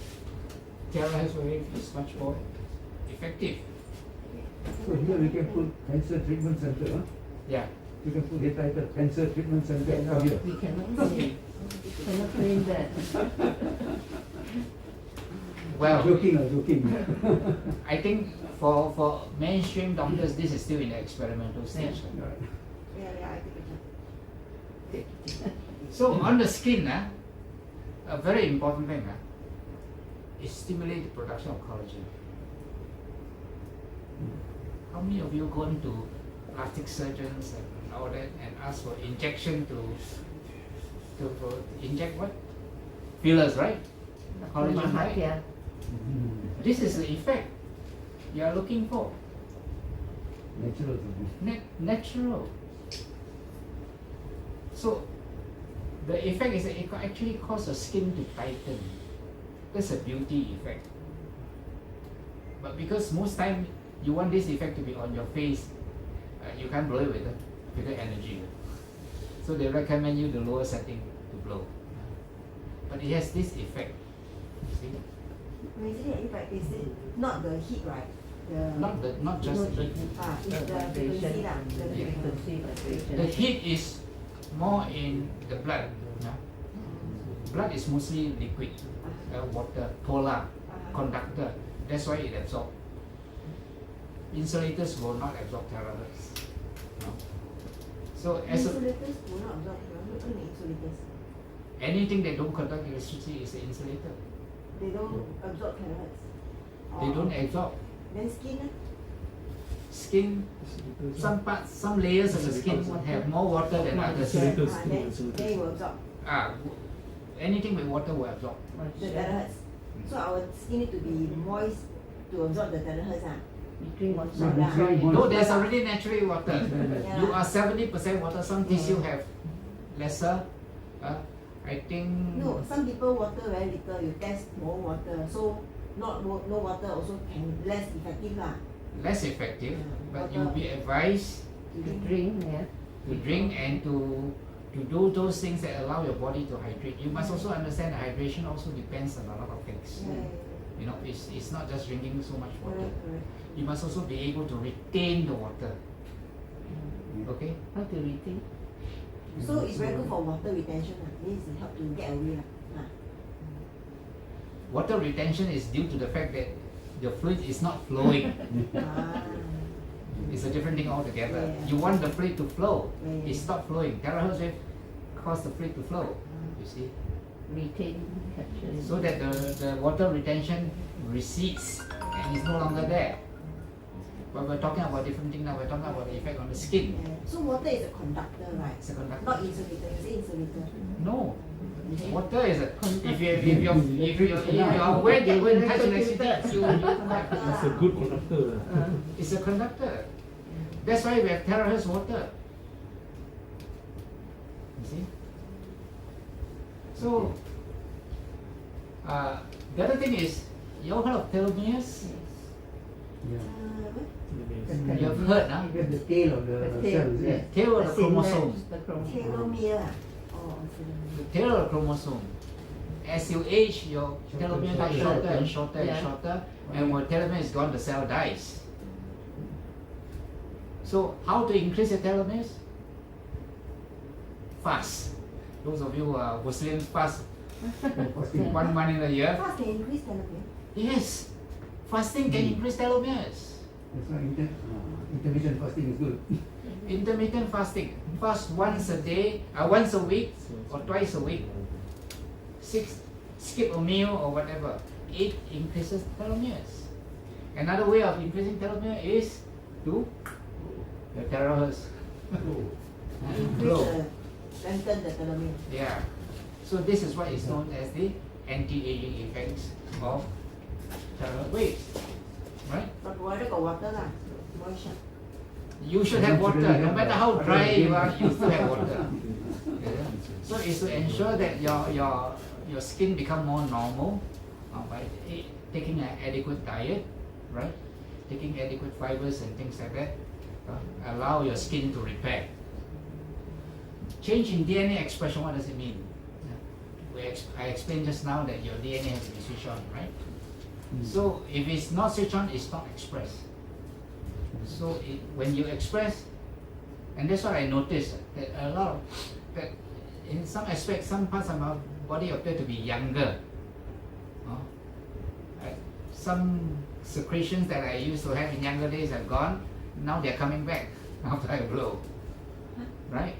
terahertz wave is much more effective. So here we can put cancer treatment center, huh? Yeah. You can put the title cancer treatment center over here. We cannot say, cannot claim that. Well, Joking. I think for mainstream doctors, this is still in the experimental stage. So on the skin, a very important thing is stimulate the production of collagen. How many of you gone to plastic surgeons and all that and ask for injection to inject what? Fillers, right? Collagen, right? Yeah. This is the effect you are looking for. Natural. Natural. So the effect is that it actually causes the skin to tighten. That's a beauty effect. But because most time you want this effect to be on your face, you can't blow it with bigger energy. So they recommend you the lower setting to blow. But it has this effect. See? Basically, if I is it not the heat, right? Not just the heat. It's the frequency lah. Frequency vibration. The heat is more in the blood. Yeah? Blood is mostly liquid, water, polar, conductor. That's why it absorbs. Insulators will not absorb terahertz. No? So as a, Insulators will not absorb. What do you mean insulators? anything that don't conduct electricity is an insulator. They don't absorb terahertz. They don't absorb. Then skin, Skin, some parts, some layers of the skin have more water than others. Insulators. then it will absorb Anything with water will absorb. the terahertz. So our skin need to be moist to absorb the terahertz. Between one So side. basically No, one- there's already naturally water. Yeah. You are 70% water. Some tissue have lesser. I think. No, some people water very little. You test more water, so no water also can less effective lah. Less effective, but Water. you'll be advised To To drink. drink, yeah. to drink and to do those things that allow your body to hydrate. You must also understand that hydration also depends on a lot of things. Yeah, You know, it's not just drinking so much water. correct. You must also be able to retain the water. Okay? How to retain? So it's very good for water retention lah. Means it help to get away lah. Water retention is due to the fact that the fluid is not flowing. It's a different thing altogether. Yeah. You want the fluid to flow. Yeah. It stopped flowing. Terahertz wave cause the fluid to flow. You see? Retain, capture. So that the water retention recedes and is no longer there. But we're talking about different thing now. We're talking about the effect on the skin. Yeah. So water is a conductor, right? It's a conductor. Not insulator. You say insulator. No. Water is a if you are wet, you will touch electricity. It's a good conductor. It's a conductor. That's why we have terahertz water. You see? So the other thing is, you all heard of telomeres? Yeah. What? You have heard, huh? That's the tail of the The tail, cell, is yeah. it? Tail of the The cell, chromosome. The chromosome. Telomere. Oh, telomere. The tail of the chromosome. As you age, your telomere gets shorter and shorter and Yeah. shorter, and when telomere is gone, the cell dies. So, how to increase your telomeres? Fast. Those of you who are Muslim, fast Fasting. 1 month in a year. Fast can increase telomere. Yes, fasting can increase telomeres. That's why intermittent fasting is good. Intermittent fasting, fast once a day, once a week or twice a week. Skip a meal or whatever. It increases telomeres. Another way of increasing telomere is to the terahertz. Increase Grow. strengthen the telomere. Yeah. So this is what is known as the anti-aging effects of terahertz waves. Right? But provided got water lah. Moisture. You should have water. No matter how dry you are, you still have water. Yeah. So it's to ensure that your skin become more normal by taking an adequate diet, right? Taking adequate fibers and things like that. Allow your skin to repair. Change in DNA expression, what does it mean? I explained just now that your DNA has to be switched on, right? So if it's not switched on, it's not expressed. So when you express, and that's what I noticed, that a lot of, that in some aspects, some parts of my body appear to be younger. Some secretions that I used to have in younger days are gone. Now they're coming back after I blow, right?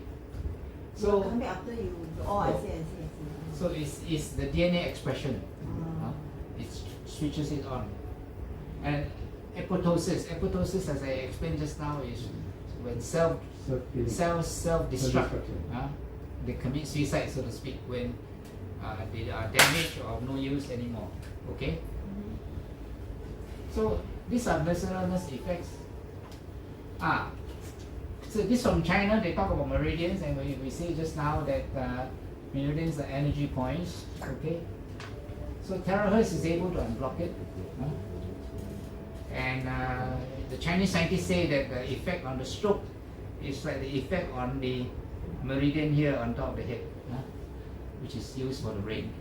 So So come back after you. Oh, I see. so it's the DNA expression. It switches it on. And apoptosis, as I explained just now, is when cells self-destruct. They commit suicide, so to speak, when they are damaged or of no use anymore. Okay? So these are merciless effects. So this from China, they talk about meridians, and we say just now that meridians are energy points. Okay? So terahertz is able to unblock it. And the Chinese scientists say that the effect on the stroke is like the effect on the meridian here on top of the head, which is used for the brain.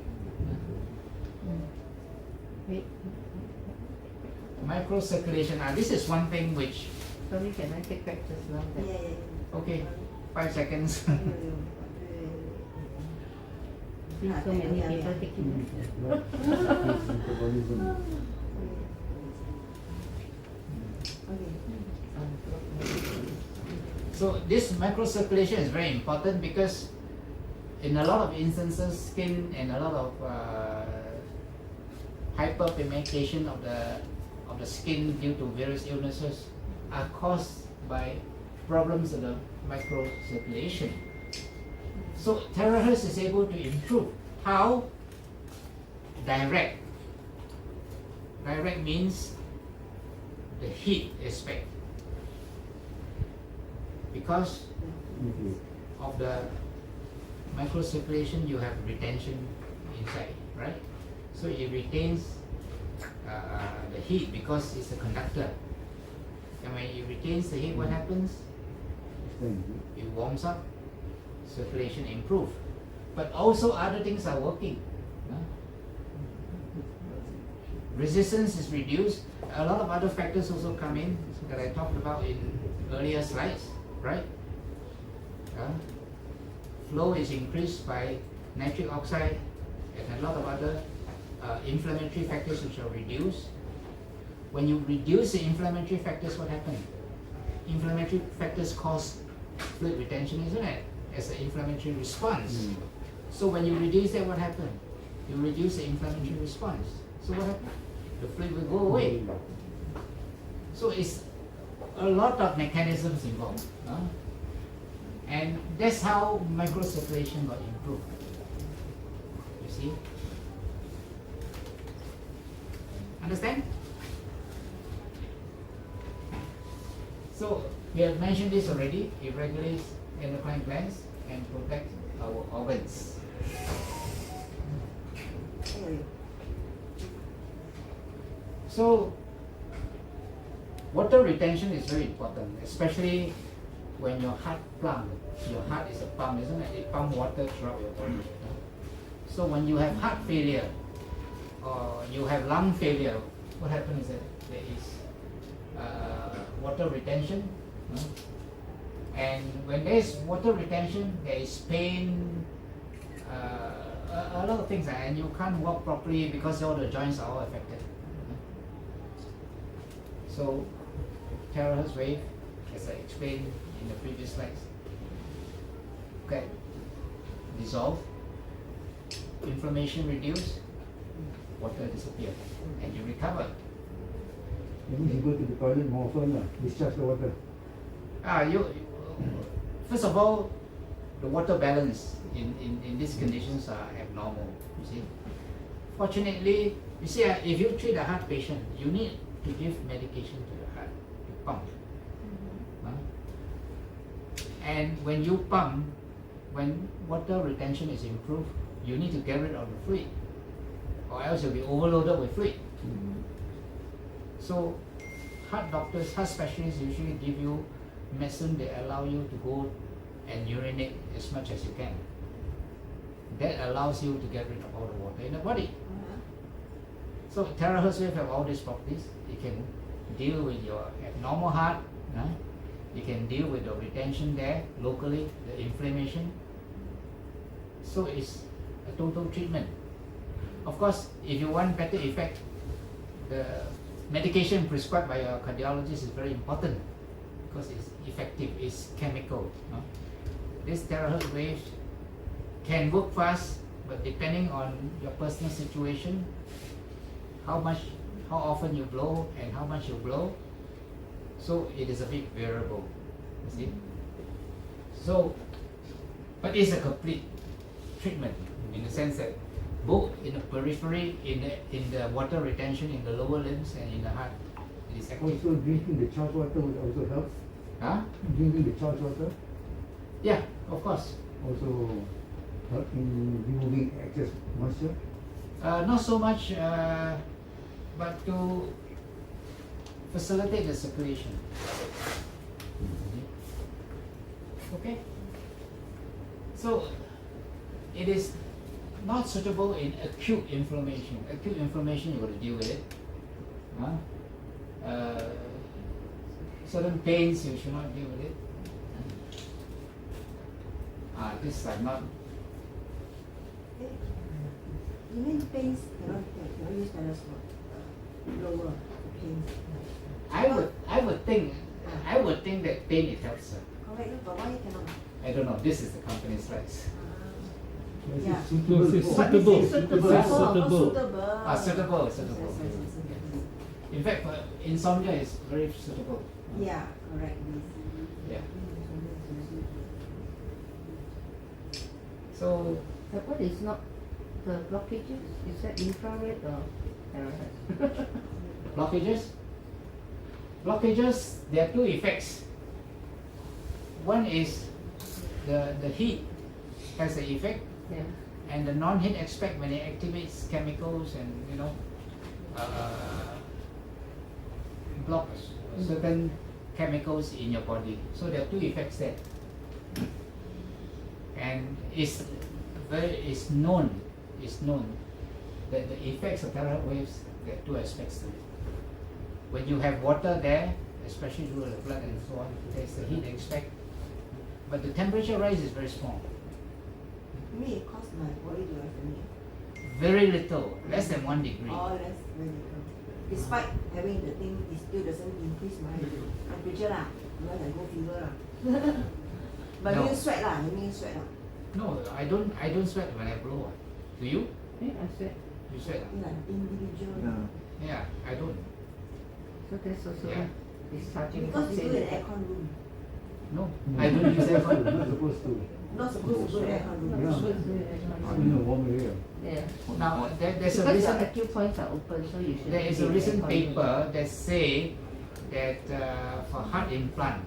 Wait, Microcirculation. This is one thing which, sorry, can I take back just now? Yeah, That yeah, okay, 5 seconds. see so many people taking Metabolism. So this microcirculation is very important because in a lot of instances, skin and a lot of hyperpigmentation of the skin due to various illnesses are caused by problems in the microcirculation. So Terahertz is able to improve. How? Direct. Direct means the heat aspect. Because of the microcirculation, you have retention inside, right? So it retains the heat because it's a conductor. And when it retains the heat, what happens? It warms up, circulation improves. But also other things are working. Resistance is reduced. A lot of other factors also come in that I talked about in earlier slides, right? Flow is increased by nitric oxide and a lot of other inflammatory factors which are reduced. When you reduce the inflammatory factors, what happens? Inflammatory factors cause fluid retention, isn't it? As an inflammatory response. So when you reduce that, what happens? You reduce the inflammatory response. So what happens? The fluid will go away. So it's a lot of mechanisms involved. And that's how microcirculation got improved. You see? Understand? So we have mentioned this already. It regulates endocrine glands and protects our organs. So water retention is very important, especially when your heart pump. Your heart is a pump, isn't it? It pumps water throughout your body. So when you have heart failure or you have lung failure, what happens is that there is water retention. And when there is water retention, there is pain, a lot of things, and you can't walk properly because all the joints are all affected. So Terahertz wave, as I explained in the previous slides, okay, dissolve, inflammation reduce, water disappear, and you recover. That means you go to the toilet more often, discharge the water. First of all, the water balance in these conditions are abnormal, you see. Fortunately, you see, if you treat a heart patient, you need to give medication to the heart, to pump. And when you pump, when water retention is improved, you need to get rid of the fluid, or else you'll be overloaded with fluid. So heart doctors, heart specialists usually give you medicine that allow you to go and urinate as much as you can. That allows you to get rid of all the water in the body. So Terahertz wave have all these properties. It can deal with your abnormal heart. It can deal with the retention there locally, the inflammation. So it's a total treatment. Of course, if you want better effect, the medication prescribed by your cardiologist is very important because it's effective, it's chemical. This Terahertz wave can work fast, but depending on your personal situation, how often you blow and how much you blow, so it is a bit variable, you see. So, but it's a complete treatment in the sense that both in the periphery, in the water retention in the lower limbs and in the heart, it is active. Also, drinking the charged water would also help. Huh? Drinking the charged water Yeah, of course. also help in removing excess moisture. Not so much, but to facilitate the circulation. Okay? So, it is not suitable in acute inflammation. Acute inflammation, you got to deal with it. Certain pains, you should not deal with it. This are not. Even pains cannot use Panadol. Lower the pains. I would think that pain it helps her. Correct, but why you cannot? I don't know. This is the company's rights. Yeah. No, it's suitable. But Suitable. it's Suitable. Suitable. Suitable. In fact, for insomnia is very suitable. Yeah, correct. Yeah. So But what is not the blockages? Is that infrared or terahertz? blockages, there are two effects. One is the heat has an effect, Yeah. and the non-heat aspect when it activates chemicals and blocks certain chemicals in your body. So there are two effects there, and it's known that the effects of terahertz waves, there are two aspects to it. When you have water there, especially through the blood and so on, there's the heat aspect, but the temperature rise is very small. You mean it caused my body to inflammate? Very little, less than 1 degree. Or less, very little. Despite having the thing, it still doesn't increase my temperature lah. Otherwise I go fever lah. But No. you sweat lah, you mean sweat lah. No, I don't sweat when I blow. Do you? I said, You sweat? Like individual. Yeah, I don't. so that's also Yeah. discharging. Because you do in toxin. aircon room. No, I don't use aircon. Not supposed to. Not supposed to go in aircon room. Not Yeah. supposed to do it. In a warm area. Yeah. Now there's a Because your recent acupoints are open, so you should. there is be a in recent aircon. paper that say that for heart implant,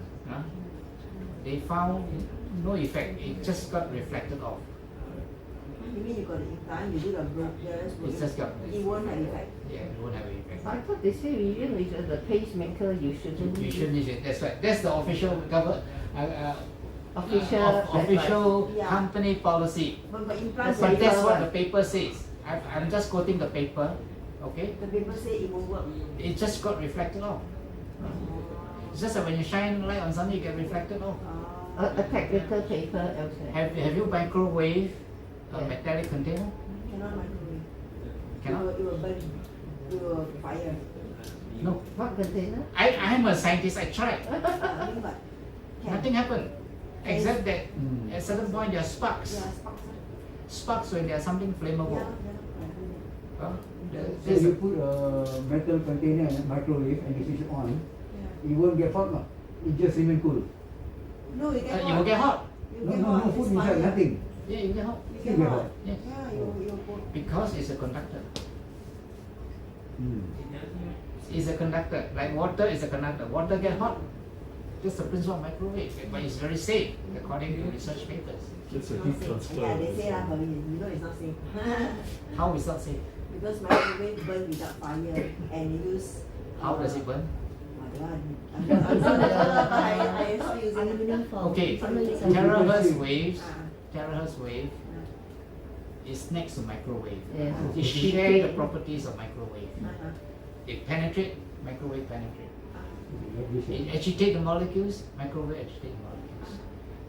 they found no effect. It just got reflected off. You mean you got the implant, you do the It's just got. it won't have effect. Yeah, it won't have an But I effect. thought they say even with the pacemaker, you shouldn't. You shouldn't use it. That's right. That's the official Official. official Yeah. company policy. But implants, But that's paper what one. the paper says. I'm just quoting the paper. Okay. the people say it won't work. It just got reflected off. It's just that when you shine light on something, you get reflected off. A technical paper elsewhere. Have you microwave a Yeah. metallic container? Cannot microwave. Cannot? It will burn. It will fire. No. What container? I'm a scientist. I tried. I mean, but can. Nothing happened. Except that at a certain point there are sparks. Yeah, sparks. Sparks when there's something flammable. Yeah. So you put a metal container in a microwave and you switch it on, Yeah. it won't get hot, no? It just remain cool. No, you get hot. You will get hot. You No, get no, hot. no food It's inside, fire. nothing. Yeah, you get hot. You Still get get hot. hot. Yes. Yeah, you put. Because it's a conductor. Hmm. It's a conductor. Like water is a conductor. Water get hot. That's the principle of microwave. But it's very safe according to research papers. It's a Not heat safe. transfer. Yeah, they say lah, but you know it's not safe. How is that safe? Because microwave burn without fire and you use. How does it burn? I'm not I stop using Aluminum foil. Okay, Somebody said- terahertz waves. Ah. Terahertz wave is next to microwave. Yeah. They share the properties of microwave. Uh-huh. They penetrate, microwave penetrate. Radiation. It agitate the molecules, microwave agitate the molecules.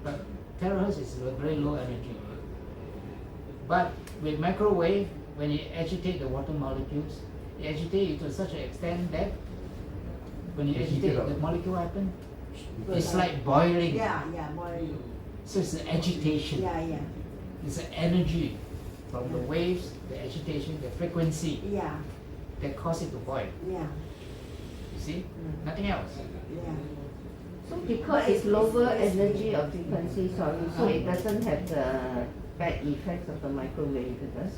But terahertz is a very low energy. But with microwave, when you agitate the water molecules, you agitate it to such an extent that when you It heat agitate, it up. the molecule happen, it's like boiling. Yeah, boiling. So it's an agitation. Yeah. It's an energy from the waves, the agitation, the frequency Yeah, that cause it to boil. yeah, You see? Mm. Nothing else. yeah. So because it's lower energy or frequency, sorry, so it doesn't have the bad effects of the microwave, it does?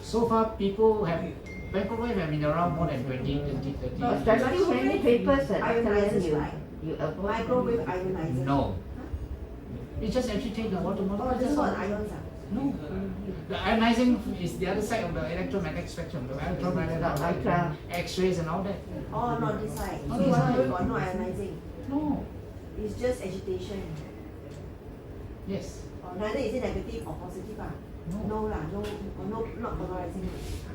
So far, people have microwave have been around more than 20, 30 No, years. there's still many papers that Ionizes recommend light. you avoid. Microwave ionizer. No. It just agitate the water Oh, molecule. this That's one all. ions No. The ionizing is the other side of the electromagnetic spectrum, the electromagnetic X-rays and all that. Oh, not this side. Not So this side. microwave got no ionizing. No. It's just agitation. Yes. Neither is it negative or positive. No lah, no, not polarizing.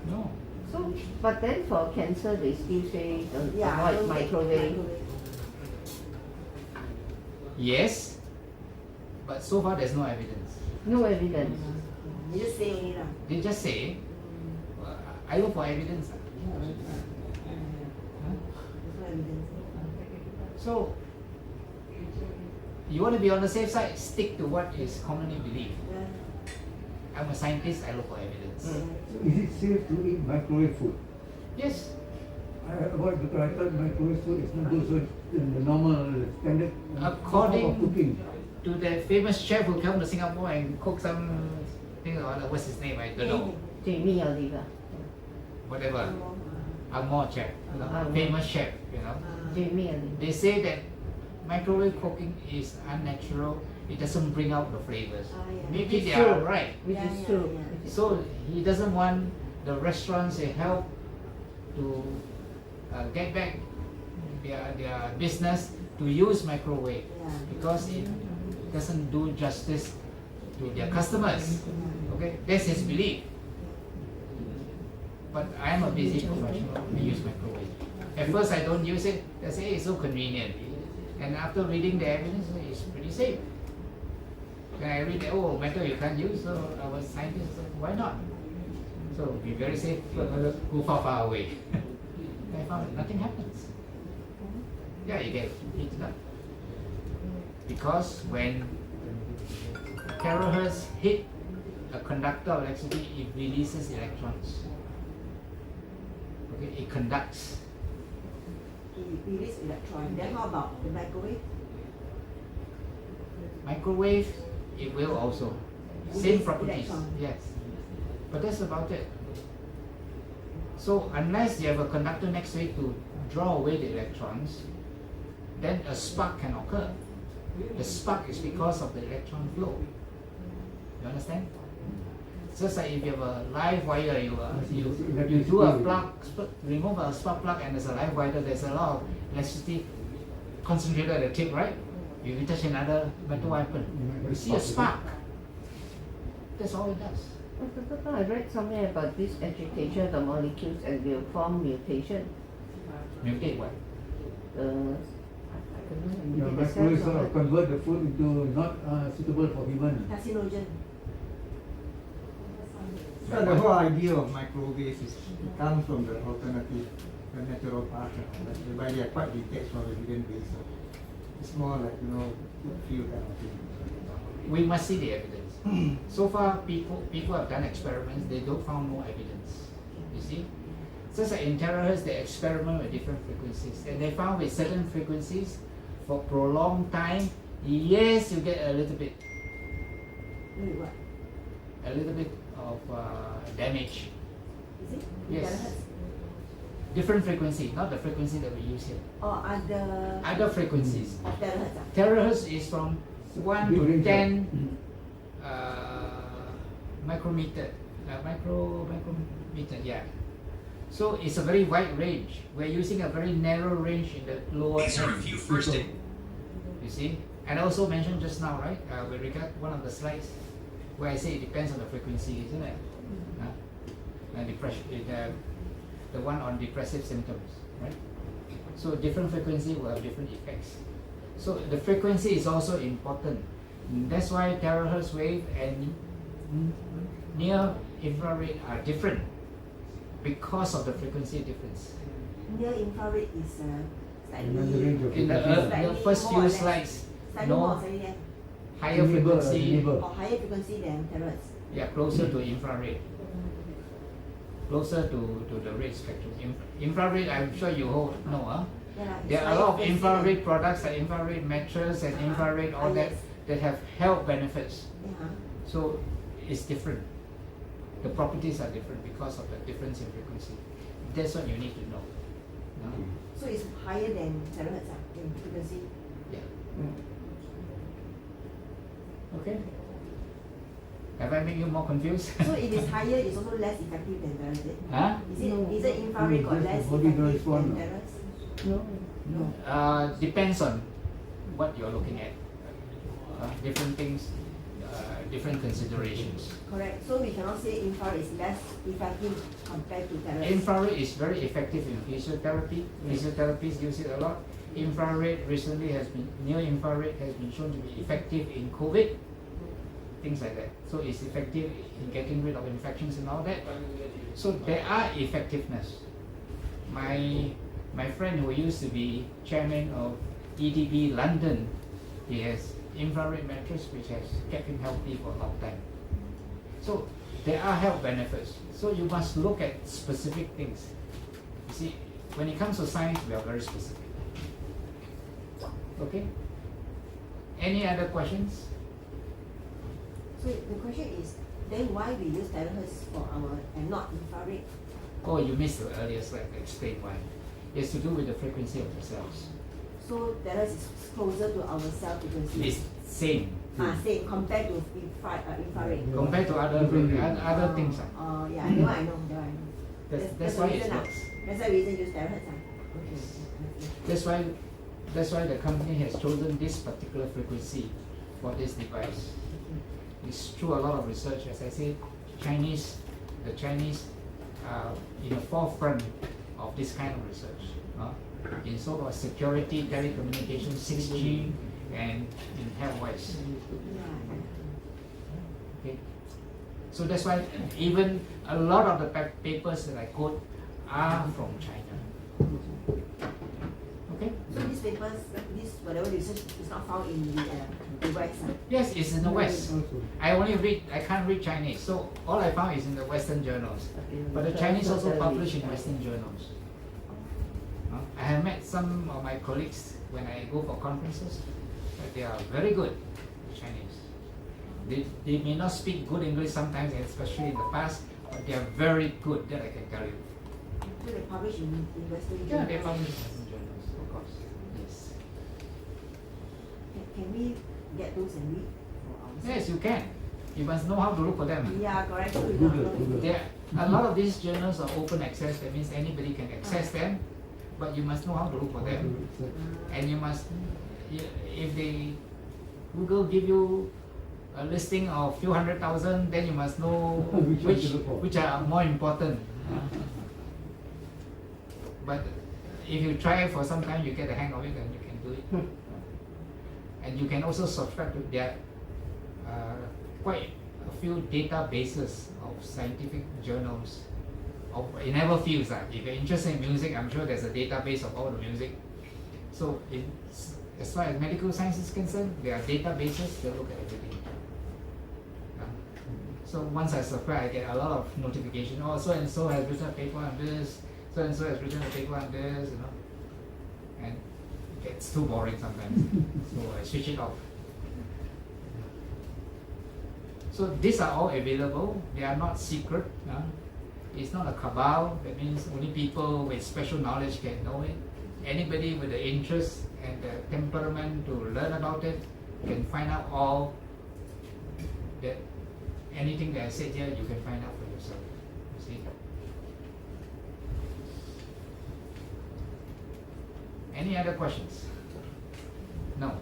No. So, but then for cancer, they still say don't Yeah, avoid don't take microwave. Yes, but so far there's no evidence. No evidence. You just say only lah. They just say, I look for evidence. Huh? There's no evidence. So, you want to be on the safe side, stick to what is commonly believed. Yeah. I'm a scientist, I look for evidence. So is it safe to eat microwave food? Yes, I avoid because I thought microwave food is not good, so the normal standard form of cooking. to that famous chef who come to Singapore and cook some thing or other, what's his name? I don't know. Jamie Oliver. Whatever. Angmo chef, you know, Angmo. famous chef, you know. Jamie Oliver. They say that microwave cooking is unnatural. It doesn't bring out the flavors. Maybe It's they are true. right. Which Yeah, is yeah, true. yeah. Which is So he doesn't want the restaurants to help to get back their business to use microwave Yeah. because it doesn't do justice to their customers. Okay, that's his belief. But I'm a busy professional. I use microwave. At first I don't use it. I say hey, it's so convenient. And after reading the evidence, it's pretty safe. Then I read that, oh, metal you can't use, so our scientists said, why not? So be very safe, go far away. I found nothing happens. Yeah, you get heated up. Because when terahertz hit a conductor of electricity, it releases electrons. Okay, it conducts. It release electron. Then how about the microwave? Microwave, it will also. Same Release properties, electron. yes. But that's about it. So unless you have a conductor next to it to draw away the electrons, then a spark can occur. The spark is because of the electron flow. You understand? Just like if you have a live wire, you do a plug, remove a spark plug and there's a live wire, there's a lot of electricity concentrated at the tip, right? You touch another metal weapon, you see a spark. That's all it does. I read somewhere about this agitation of the molecules and will form mutation. Mutate what? I don't know, The maybe the microwave cells sort of of convert the food into not suitable for human. Carcinogen. So the whole idea of microwaves is it comes from the alternative, the natural path, whereby they are quite detached from the evidence base. So it's more like, good feel kind of thing. We must see the evidence. So far, people have done experiments, they don't found no evidence. You see? Just like in terahertz, they experiment with different frequencies, and they found with certain frequencies, for prolonged time, yes, you get a little bit Wait, what? of damage. Is it? Yes. Terahertz? Different frequency, not the frequency that we use here. Or Other frequencies. of terahertz? Terahertz is from 1 Big to range, 10 micrometer. Micrometer, yeah. So it's a very wide range. We're using a very narrow range in the lower end. You see? And I also mentioned just now, right? With regard one of the slides where I say it depends on the frequency, isn't it? And depression, the one on depressive symptoms, right? So different frequency will have different effects. So the frequency is also important. That's why terahertz wave and near infrared are different because of the frequency difference. Near infrared is Another range slightly of In the first more or few less. slides, slightly more, no slightly less. higher frequency, Or higher frequency than terahertz. yeah, closer to infrared, closer to the red spectrum. Infrared, I'm sure you all know, huh? Yeah, lah, it's There are a higher lot of frequency infrared products like infrared mattress and infrared all that yes. have health benefits. Yeah. So it's different. The properties are different because of the difference in frequency. That's what you need to know. No? So it's higher than terahertz in frequency. Yeah. Okay. Have I made you more confused? So if it's higher, it's also less effective than terahertz. Huh? Is it infrared got Yes, less the body don't effective respond, than no. terahertz? No. Depends on what you're looking at. Different things. different considerations. Correct. So we cannot say infrared is less effective compared to Terahertz. Infrared is very effective in physiotherapy. Physiotherapists use it a lot. Infrared recently has been, near infrared has been shown to be effective in COVID, things like that. So it's effective in getting rid of infections and all that. So there are effectiveness. My friend who used to be chairman of EDB London, he has infrared mattress which has kept him healthy for a long time. So there are health benefits. So you must look at specific things. You see, when it comes to science, we are very specific. Okay? Any other questions? So the question is, then why we use terahertz for our and not infrared? Oh, you missed the earlier slide to explain why. It's to do with the frequency of the cells. So terahertz is closer to our cell frequency. It's same Same compared to infrared. compared to other things. Yeah, that one I know. That's the why reason it ah. works. That's why we use terahertz. Okay. That's why the company has chosen this particular frequency for this device. It's through a lot of research. As I said, the Chinese are in the forefront of this kind of research. In so-called security, telecommunications, 6G, and in health-wise. Okay. So that's why even a lot of the papers that I quote are from China. Okay? So these papers, this whatever research is not found in the West. Yes, it's in the West. I can't read Chinese, so all I found is in the Western journals. But the Chinese also publish in Western journals. I have met some of my colleagues when I go for conferences. They are very good, the Chinese. They may not speak good English sometimes, especially in the past, but they are very good, that I can tell you. So they publish in Western journals? Yeah, they publish in Western journals, of course. Yes. Can we get those and read for ourselves? Yes, you can. You must know how to look for them. Yeah, correct. A lot of these journals are open access, that means anybody can access them, but you must know how to look for them. And you must, if Google give you a listing of few 100,000, then you must know which are more important. But if you try it for some time, you get the hang of it, then you can do it. And you can also subscribe to their quite a few databases of scientific journals in every fields. If you're interested in music, I'm sure there's a database of all the music. So as far as medical science is concerned, there are databases that look at everything. So once I subscribe, I get a lot of notification. Oh, so and so has written a paper on this. So and so has written a paper on this. And it gets too boring sometimes. So I switch it off. So these are all available. They are not secret. It's not a cabal. That means only people with special knowledge can know it. Anybody with the interest and the temperament to learn about it can find out all that. Anything that I said here, you can find out for yourself. You see? Any other questions? No.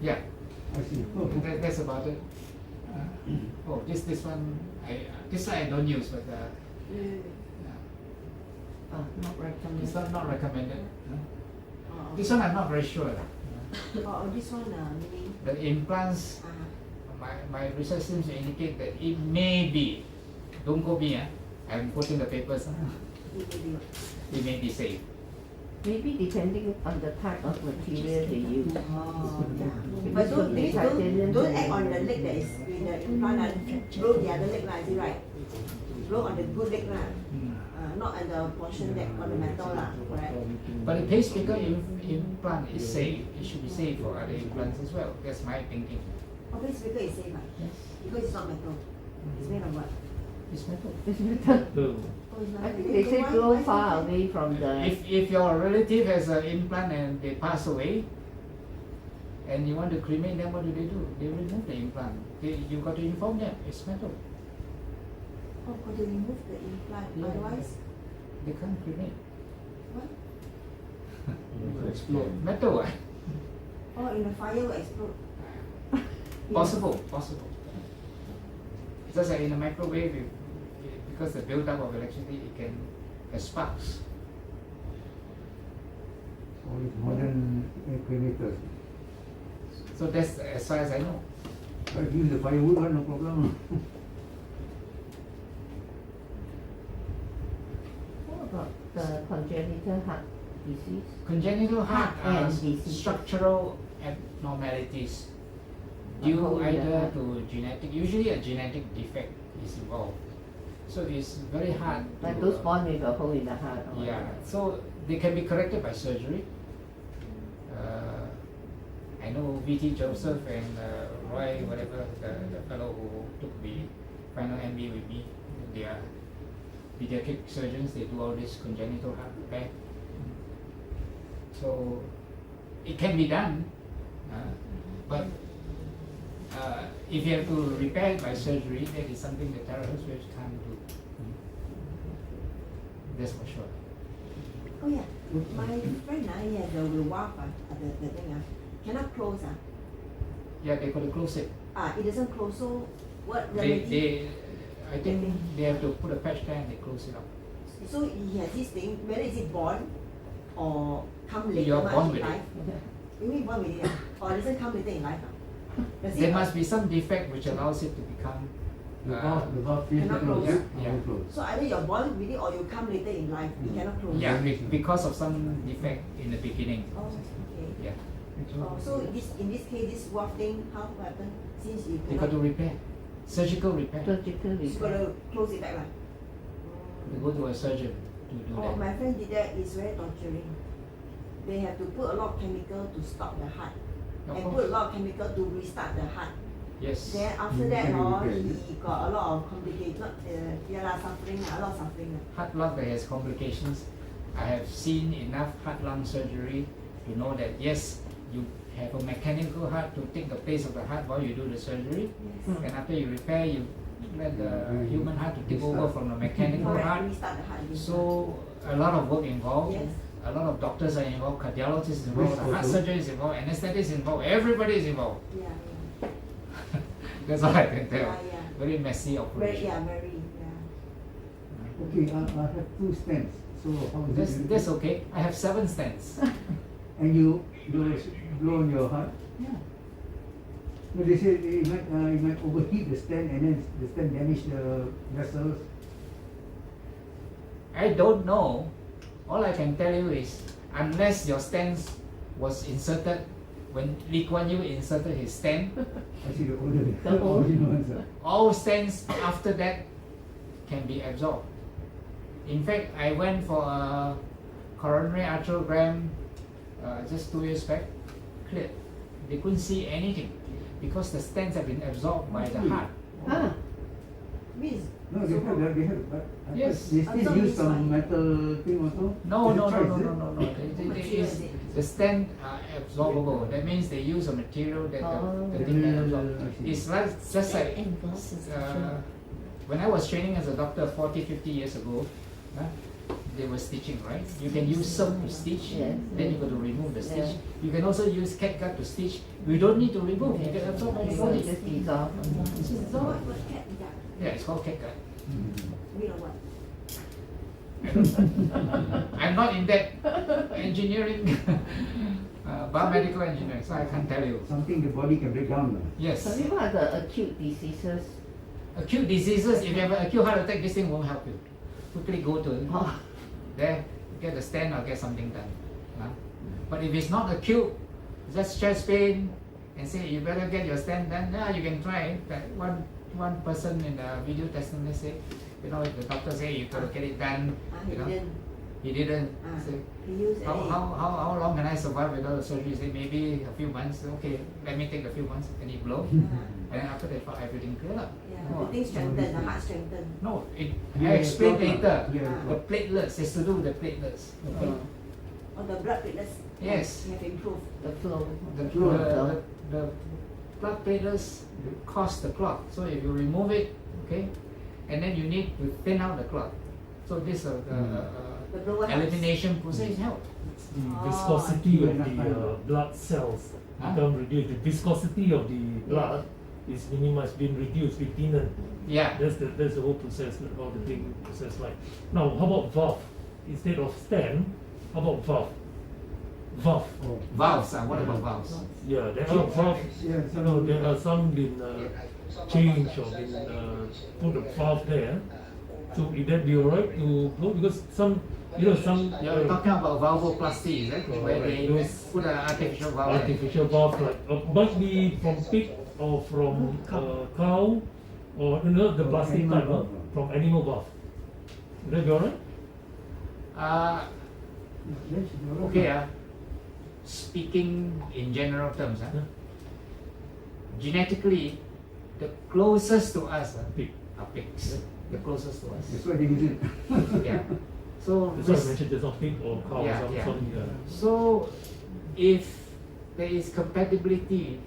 Yeah. I see. That's about it. This one I don't use, but Not recommended. it's not recommended. This one I'm not very sure. This one meaning. The implants, my research seems to indicate that it may be, don't quote me, I'm quoting the papers, it may be safe. Maybe depending on the type of material they use. But don't act on the leg that is with the implant, blow the other leg, is it right? Blow on the good leg, not on the portion leg, on the metal, correct? But the pacemaker implant is safe. It should be safe for other implants as well. That's my thinking. Pacemaker is safe, Yes. because it's not metal. It's made of what? It's metal. It's better. So, I think they say blow far away from the. If your relative has an implant and they pass away, and you want to cremate them, what do? They remove the implant. You got to inform them. It's metal. Oh, got to remove the implant, Yeah. otherwise, They can't cremate. what? Explode. Metal. Oh, in the fire will explode. Possible. Just like in a microwave, because the build-up of electricity, it can have sparks. All these modern air cremators. So that's as far as I know. But use the firewood, no problem. What about the congenital heart disease? Congenital heart Heart are and disease. structural abnormalities due Hole in the either heart. to genetic, usually a genetic defect is involved. So it's very hard to, Like those born with a hole in the heart. Or yeah, whatever. so they can be corrected by surgery. I know VT Joseph and Roy, whatever, the fellow who took the final MBA with me, they are pediatric surgeons, they do all this congenital heart repair. So it can be done, but if you have to repair it by surgery, that is something that Terahertz waves can't do. That's for sure. Oh yeah, my friend he has the WAF, the thing cannot close Yeah, they got to close it. it doesn't close, so what They, remedy? I think they have to put a patch there and they close it up. So he has this thing, whether is it born or come later You're much born in with it. life? You mean born with it or doesn't come later in life? Does There it, must be some defect which allows it to become. The valve feels Cannot that no, close. Yeah. close. so either you're born with it or you come later in life, it cannot close. Yeah, because of some defect in the beginning. Oh, okay. Yeah, Oh, so in this case, this WAF thing, how happened? Since you they got to repair, surgical repair. Surgical you got repair. to close it back lah. They go to a surgeon to do Oh, that. my friend did that. It's very torturing. They have to put a lot of chemical to stop the heart, Of and course. put a lot of chemical to restart the heart. Yes. Then after Mm, that, can oh, repair, is he got a lot of complicated, suffering, a lot of suffering. Heart lung that has complications. I have seen enough heart lung surgery to know that yes, you have a mechanical heart to take the place of the heart while you do the surgery, Yes. and after you repair, you let the Mm. human heart to take Restart. over from the mechanical Correct, heart. restart the heart. So a lot of work involved. Yes. A lot of doctors are involved, cardiologists is involved, Risk heart also. surgeon is involved, anesthetists is involved, everybody is involved. Yeah, That's all I can tell. yeah. Very messy Very, operation. very, Okay, I have 2 stents. So how is it? That's okay. I have 7 stents. And you blow on your heart? Yeah. No, they say it might overheat the stent and then the stent damage the vessels. I don't know. All I can tell you is, unless your stent was inserted when Lee Kuan Yew inserted his stent, I see the older The old- original ones. all stents after that can be absorbed. In fact, I went for a coronary arteriogram just 2 years back, cleared. They couldn't see anything because the stents have been absorbed by the heart. Huh? Means, No, they have, but I Yes. thought they still Absorb use means some what? metal thing also. No, Is it no, no, choice, no, is it? no, no, no. Material is it? The stent are absorbable. That means they use a material that Oh. the thing can I absorb. see. It's like, just like when I was training as a doctor 40, 50 years ago, they were stitching, right? You can use silk to stitch, Yes. then you got to remove the stitch. Yeah. You can also use catgut to stitch. You don't need to remove, you can absorb by your So body. it just dissolve. so what cat is that? Yeah, it's called catgut. We know what? I'm not in that engineering, biomedical engineering, so I can't tell you. Something the body can break down. Yes. So what are the acute diseases? Acute diseases, if you have an acute heart attack, this thing won't help you. Quickly go to Oh. there, get the stent or get something done. But if it's not acute, just chest pain, and say you better get your stent done, you can try. But one person in the video testimony said, the doctor say you gotta get it done. He didn't. He didn't. Say, He used how long can I survive without the surgery? He said maybe a few months. Okay, let me take a few months. And he blow. And then after that, everything cleared up. the thing strengthened, the heart strengthened. No, I Yeah, explain yeah, later. yeah. The platelets, it's to do with the platelets. Okay. Or the blood platelets. Yes. Have improved. The flow. The blood platelets cause the clot. So if you remove it, okay, and then you need to thin out the clot. So this The blower helps. elimination process help. The Oh, viscosity of the blood cells Huh? become reduced. The viscosity of the blood is minimized, being reduced, being thinner. Yeah. That's the whole process, how the thing process like. Now, how about valve? Instead of stem, how about valve? Valve. Oh. Valves. What about valves? Yeah, there are valves. Yeah, You know, there are some been changed or been put a valve there. So would that be alright to blow? Because some, you know, some You're talking about valvoplasty, is it? Where they those put an artificial valve. in. artificial valve, like might be from pig or from cow, or you know the From plastic animal type, valve. from animal valve. Would that be alright? Yes, you're right. Okay. Speaking in general terms, Yeah. genetically, the closest to us Pig. are pigs. The closest to us. That's why they use it. Yeah. So That's why I this- mentioned there's not pig or cow Yeah, or some, yeah. some So, if there is compatibility,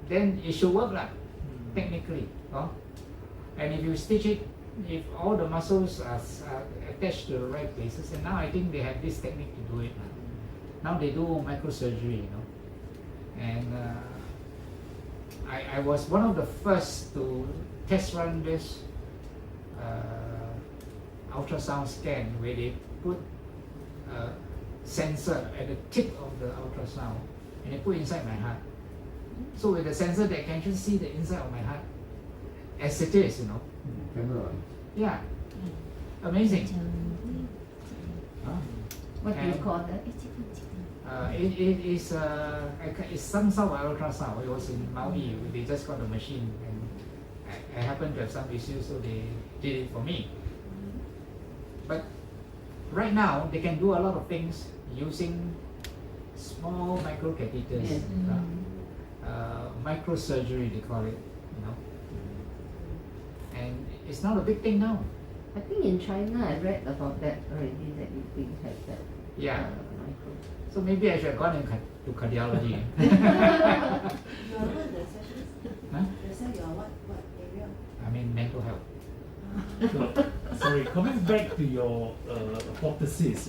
then it should work lah, technically. And if you stitch it, if all the muscles are attached to the right places, and now I think they have this technique to do it. Now they do microsurgery, and I was one of the first to test run this ultrasound scan where they put a sensor at the tip of the ultrasound and they put inside my heart. So with the sensor they can just see the inside of my heart as it is, Camera. Yeah. Amazing. What do you call that? It is it's some sort of ultrasound. It was in Maui. They just got the machine, and I happened to have some issues, so they did it for me. But right now, they can do a lot of things using small microcatheters, Yes. microsurgery they call it, and it's not a big thing now. I think in China I read about that already, that you think have that. Yeah. Micro. So maybe I should have gone to cardiology. You are what the specialist? Huh? You said you are what area? I mean mental health. Sorry, coming back to your hypothesis,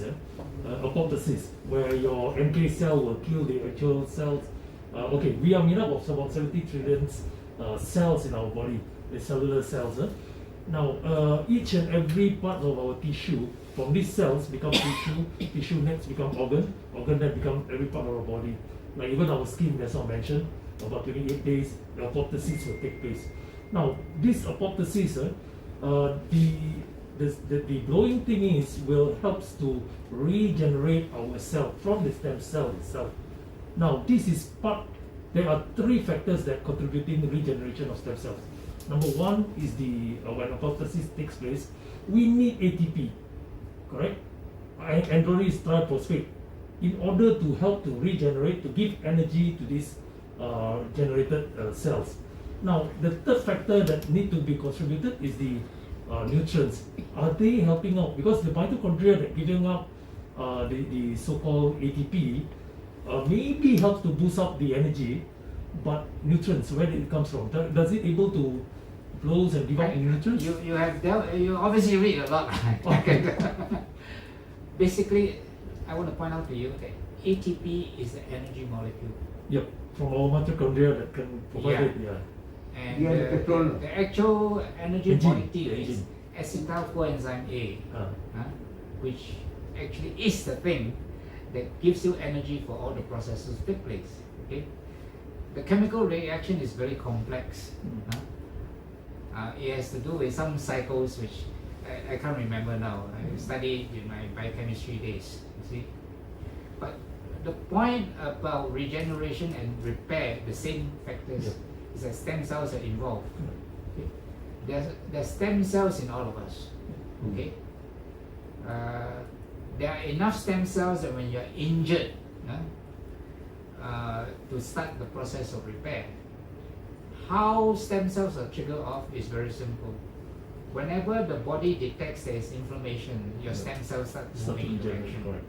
where your NK cell will kill the actual cells. Okay, we are made up of about 70 trillion cells in our body, the cellular cells. Now, each and every part of our tissue, from these cells become tissue, tissue next become organ then become every part of our body. Like even our skin, that's not mentioned, about 28 days, the apoptosis will take place. Now, this apoptosis, the blowing thing will helps to regenerate our cell from the stem cell itself. Now, this is part. There are three factors that contribute in the regeneration of stem cells. Number one is when apoptosis takes place, we need ATP, correct? Androgen is triphosphate, in order to help to regenerate, to give energy to these generated cells. Now, the third factor that need to be contributed is the nutrients. Are they helping out? Because the mitochondria that giving up the so-called ATP maybe helps to boost up the energy, but nutrients, where did it comes from? Does it able to blow and give up the nutrients? You obviously read a lot. Basically, I want to point out to you that ATP is the energy molecule. Yep, from our mitochondria that can provide Yeah. it. Yeah. And Yeah, the petrol. the actual energy Engine. molecule is Engine. acetyl coenzyme A, Uh, which actually is the thing that gives you energy for all the processes to take place. Okay, the chemical reaction is very complex. It has to do with some cycles which I can't remember now. I studied in my biochemistry days. You see, but the point about regeneration and repair, the same factors, Yep. is that stem cells are involved. Okay? There's stem cells in all of us. Okay. There are enough stem cells that when you're injured, to start the process of repair. How stem cells are triggered off is very simple. Whenever the body detects there is inflammation, your stem cells start moving into action. correct.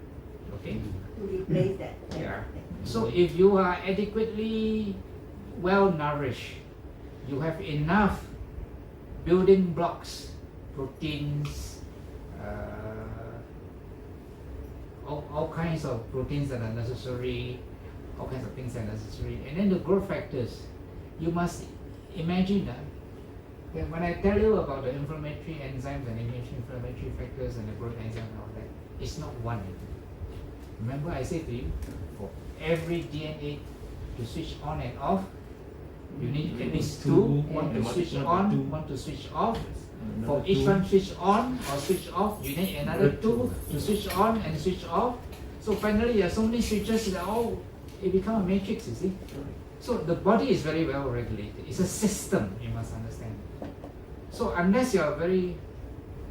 Okay. To replace that. Yeah. So if you are adequately well nourished, you have enough building blocks, proteins, all kinds of proteins that are necessary, all kinds of things that are necessary. And then the growth factors, you must imagine that when I tell you about the inflammatory enzymes and inflammatory factors and the growth enzyme and all that, it's not one. Remember I said to you, for every DNA to switch on and off, you need at least two, one to switch on, one to switch off. For each one switch on or switch off, you need another two to switch on and switch off. So finally there are so many switches that it becomes a matrix, you see. So the body is very well regulated. It's a system, you must understand. So unless you are very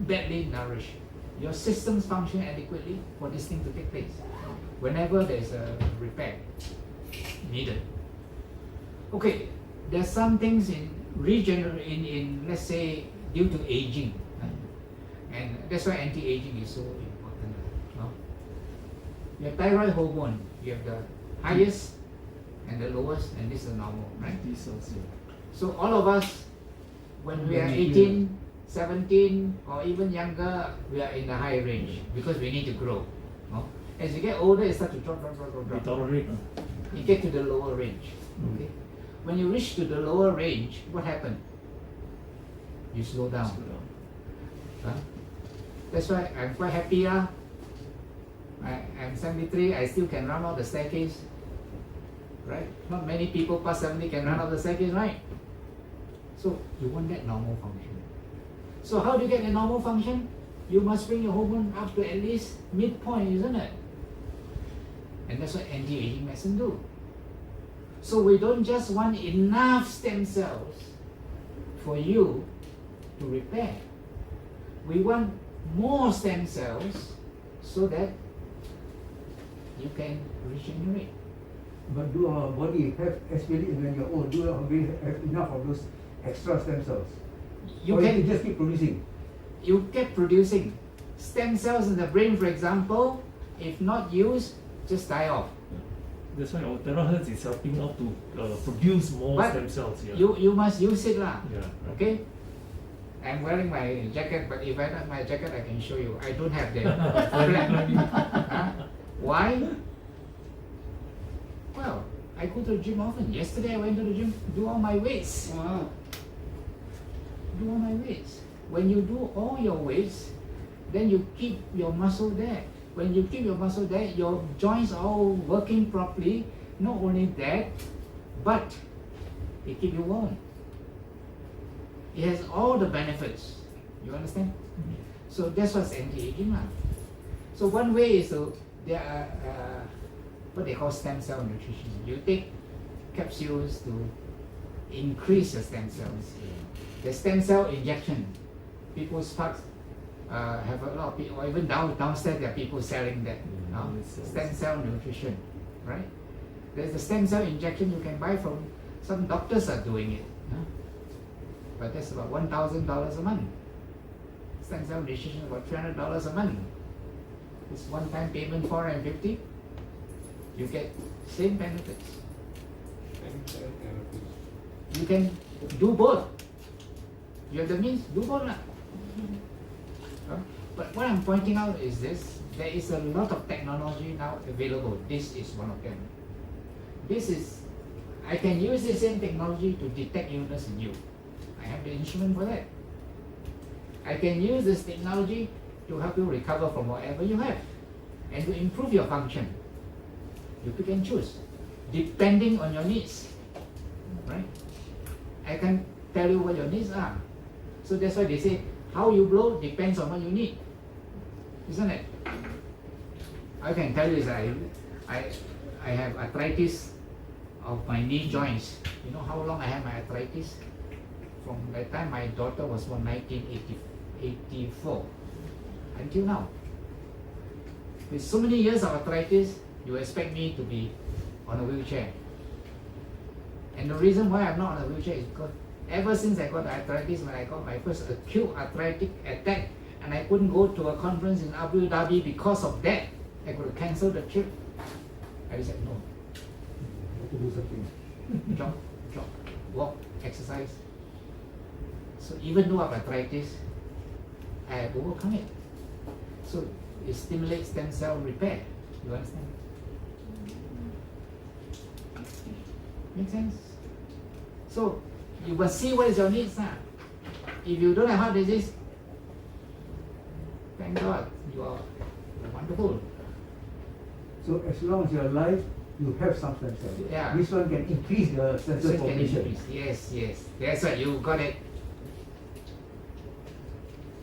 badly nourished, your systems function adequately for this thing to take place. Whenever there's a repair needed. Okay, there's some things in let's say due to aging, and that's why anti-aging is so important. No? Your thyroid hormone, you have the highest and the lowest, and this is normal, right? So all of us, when we are 18, 17, or even younger, we are in the high range because we need to grow. No? As you get older, it starts to drop. You get to the lower range. Okay? When you reach to the lower range, what happens? You slow down. That's why I'm quite happy. I'm 73, I still can run up the staircase. Right? Not many people past 70 can run up the staircase, right? So you want that normal function. So how do you get a normal function? You must bring your hormone up to at least midpoint, isn't it? And that's what anti-aging medicine do. So we don't just want enough stem cells for you to repair. We want more stem cells so that you can regenerate. But do our body have, especially when you're old, do our body have enough of those extra stem cells? You or can you just keep producing? You keep producing. Stem cells in the brain, for example, if not used, just die off. That's why our Terahertz is helping out to produce more But stem cells. Yeah. You must use it lah. Yeah. Okay? I'm wearing my jacket, but if I not my jacket, I can show you. I don't have that. Huh? Why? Well, I go to the gym often. Yesterday I went to the gym, do all my weights. Do all my weights. When you do all your weights, then you keep your muscle there. When you keep your muscle there, your joints are all working properly. Not only that, but they keep you warm. It has all the benefits. You understand? So that's what's anti-aging lah. So one way is there are what they call stem cell nutrition. You take capsules to increase your stem cells. The stem cell injection. People's parks have a lot of people, or even downstairs there are people selling that. Stem cell nutrition, right? There's the stem cell injection you can buy from, some doctors are doing it. But that's about $1,000 a month. Stem cell nutrition about $300 a month. It's one-time payment, $450. You get same benefits. You can do both. You have the means, do both lah. But what I'm pointing out is this: there is a lot of technology now available. This is one of them. I can use the same technology to detect illness in you. I have the instrument for that. I can use this technology to help you recover from whatever you have and to improve your function. You pick and choose, depending on your needs. Right? I can tell you what your needs are. So that's why they say, how you blow depends on what you need. Isn't it? I can tell you is I have arthritis of my knee joints. You know how long I had my arthritis? From the time my daughter was born, 1984, until now. With so many years of arthritis, you expect me to be on a wheelchair. And the reason why I'm not on a wheelchair is because ever since I got arthritis, when I got my first acute arthritic attack, and I couldn't go to a conference in Abu Dhabi because of that, I could have cancelled the trip. I said no. To do something. Jog, walk, exercise. So even though I have arthritis, I have overcome it. So it stimulates stem cell repair. You understand? Make sense? So you must see what is your needs now. If you don't have heart disease, thank God, you are wonderful. So as long as you're alive, you have some stem cells. Yeah. This one can increase the stem So cell it can population. increase. Yes, yes. That's right, you got it.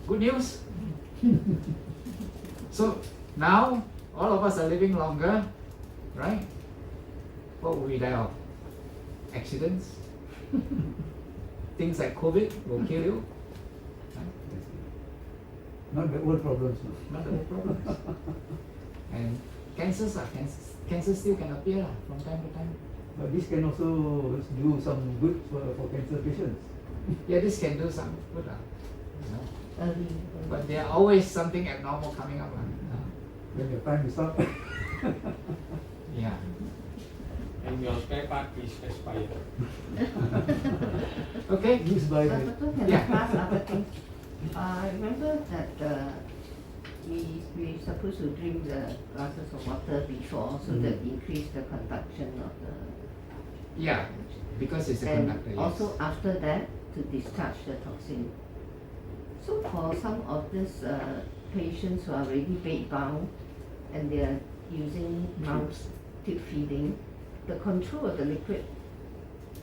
Good news. So now all of us are living longer, right? What will we die of? Accidents? Things like COVID will kill you. Not the old problems. No. Not the problems. And cancers are cancer still can appear from time to time. But this can also do some good for cancer patients. Yeah, this can do some good, you know. Early. But there are always something abnormal coming up. When your time is up. Yeah. And your spare part is expired. Okay. Used by But the don't have Yeah. class other things. I remember that we supposed to drink the glasses of water before so that increase the conduction of the Yeah, because it's a and conductor. Yes. also after that to discharge the toxin. So for some of these patients who are already bed bound and they are using mouth tube feeding, the control of the liquid,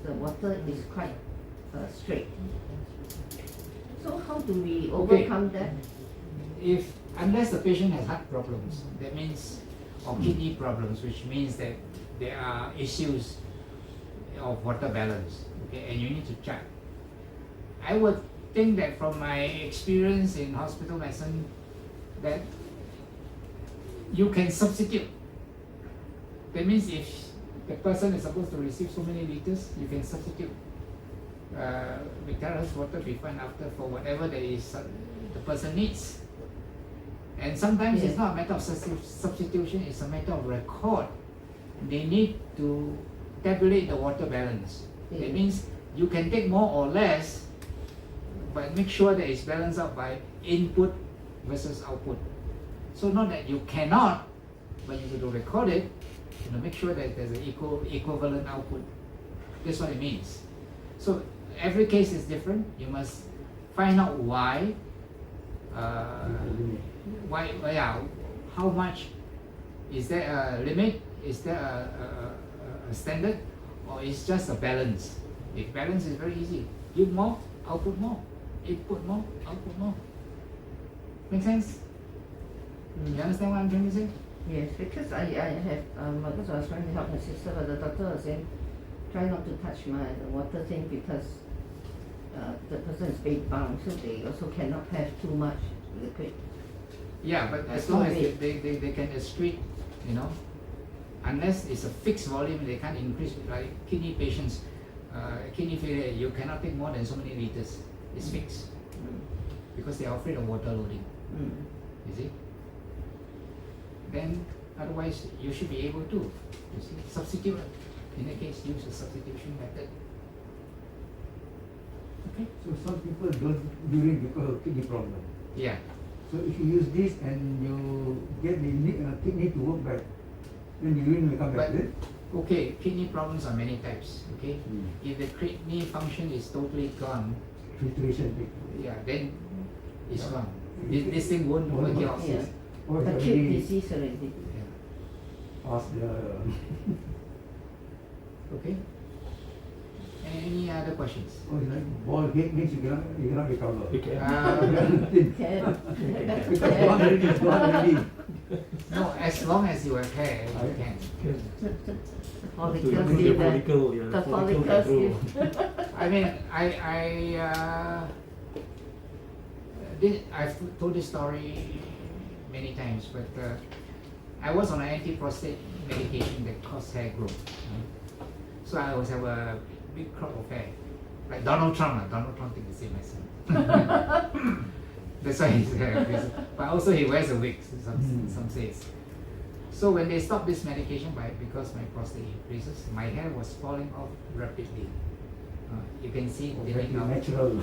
the water is quite straight. So how do we overcome that? If unless the patient has heart problems, that means or kidney problems, which means that there are issues of water balance. Okay, and you need to check. I would think that from my experience in hospital medicine, that you can substitute. That means if the person is supposed to receive so many liters, you can substitute with Terahertz water before and after for whatever that is the person needs. And sometimes it's not a matter of substitution, it's a matter of record. They need to tabulate the water balance. That means you can take more or less, but make sure that it's balanced out by input versus output. So not that you cannot, but you have to record it, make sure that there's an equivalent output. That's what it means. So every case is different. You must find out why, how much, is there a limit, is there a standard, or is just a balance? If balance is very easy, give more, output more, input more, output more. Make sense? You understand what I'm trying to say? Yes, because I have because I was trying to help my sister, but the doctor was saying try not to touch the water thing because the person is bed bound, so they also cannot have too much liquid. Yeah, but as long as they can excrete, unless it's a fixed volume, they can't increase. Like kidney patients, kidney failure, you cannot take more than so many liters. It's fixed because they are afraid of water loading. You see? Then otherwise you should be able to, you see, substitute. In that case, use a substitution method. Okay? So some people don't urine because of kidney problem. Yeah. So if you use this and you get the kidney to work back, then the urine will come back. But, okay, kidney problems are many types. Okay, if the kidney function is totally gone, Filtration. yeah, then it's gone. This thing won't work your Yeah. Or it's Acute already disease already. past the. Okay. Any other questions? Oh, it's like ball head means you cannot recover. You can. Because one already is gone already. No, as long as you have hair, you can. The To follicles improve the give follicle, yeah, the follicle follicles control. give. I mean, I've told this story many times, but I was on an anti-prostate medication that caused hair growth. So I always have a big crop of hair, like Donald Trump. Donald Trump thinks the same as him. That's why his hair grows. But also he wears a wig. Some say it's. So when they stopped this medication because my prostate increases, my hair was falling off rapidly. You can see it thinning out. Natural.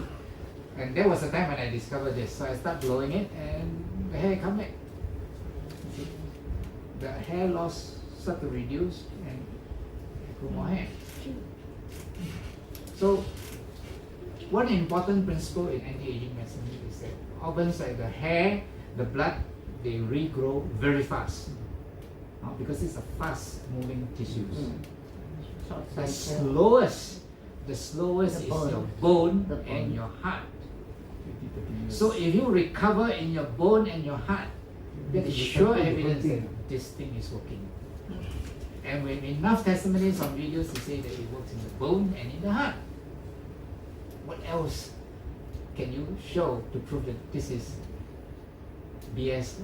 And there was a time when I discovered this, so I started blowing it, and the hair come back. See? The hair loss start to reduce and grow more hair. So one important principle in anti-aging medicine is that organs like the hair, the blood, they regrow very fast. Because it's a fast moving tissues. The slowest is your bone and your heart. So if you recover in your bone and your heart, that is sure evidence that this thing is working. And with enough testimonies on videos to say that it works in the bone and in the heart. What else can you show to prove that this is BS,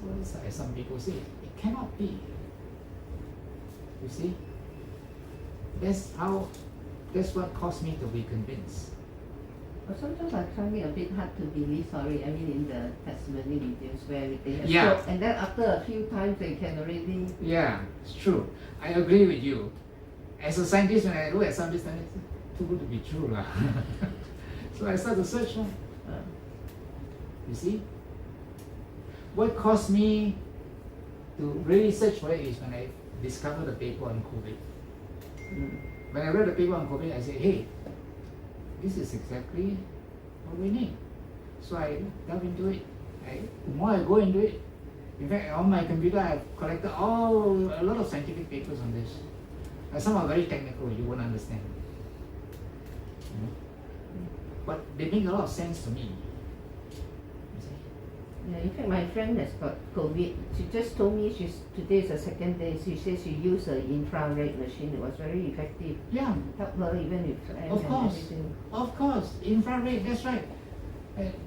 as some people say? It cannot be. You see? That's what caused me to be convinced. But sometimes I find it a bit hard to believe, sorry, I mean in the testimony videos where they have Yeah. and then after a few times they can already... Yeah, it's true. I agree with you. As a scientist, when I look at some of this, it's too good to be true. So I start to search. You see? What caused me to really search for it is when I discovered the paper on COVID. When I read the paper on COVID, I said, hey, this is exactly what we need. So I delve into it. The more I go into it, in fact, on my computer, I've collected a lot of scientific papers on this. Some are very technical, you won't understand. But they make a lot of sense to me. Yeah, in fact, my friend has got COVID. She just told me today is the second day. She says she used an infrared machine. It was very effective. Yeah, Helped her even with of course. everything. Of course, infrared, that's right.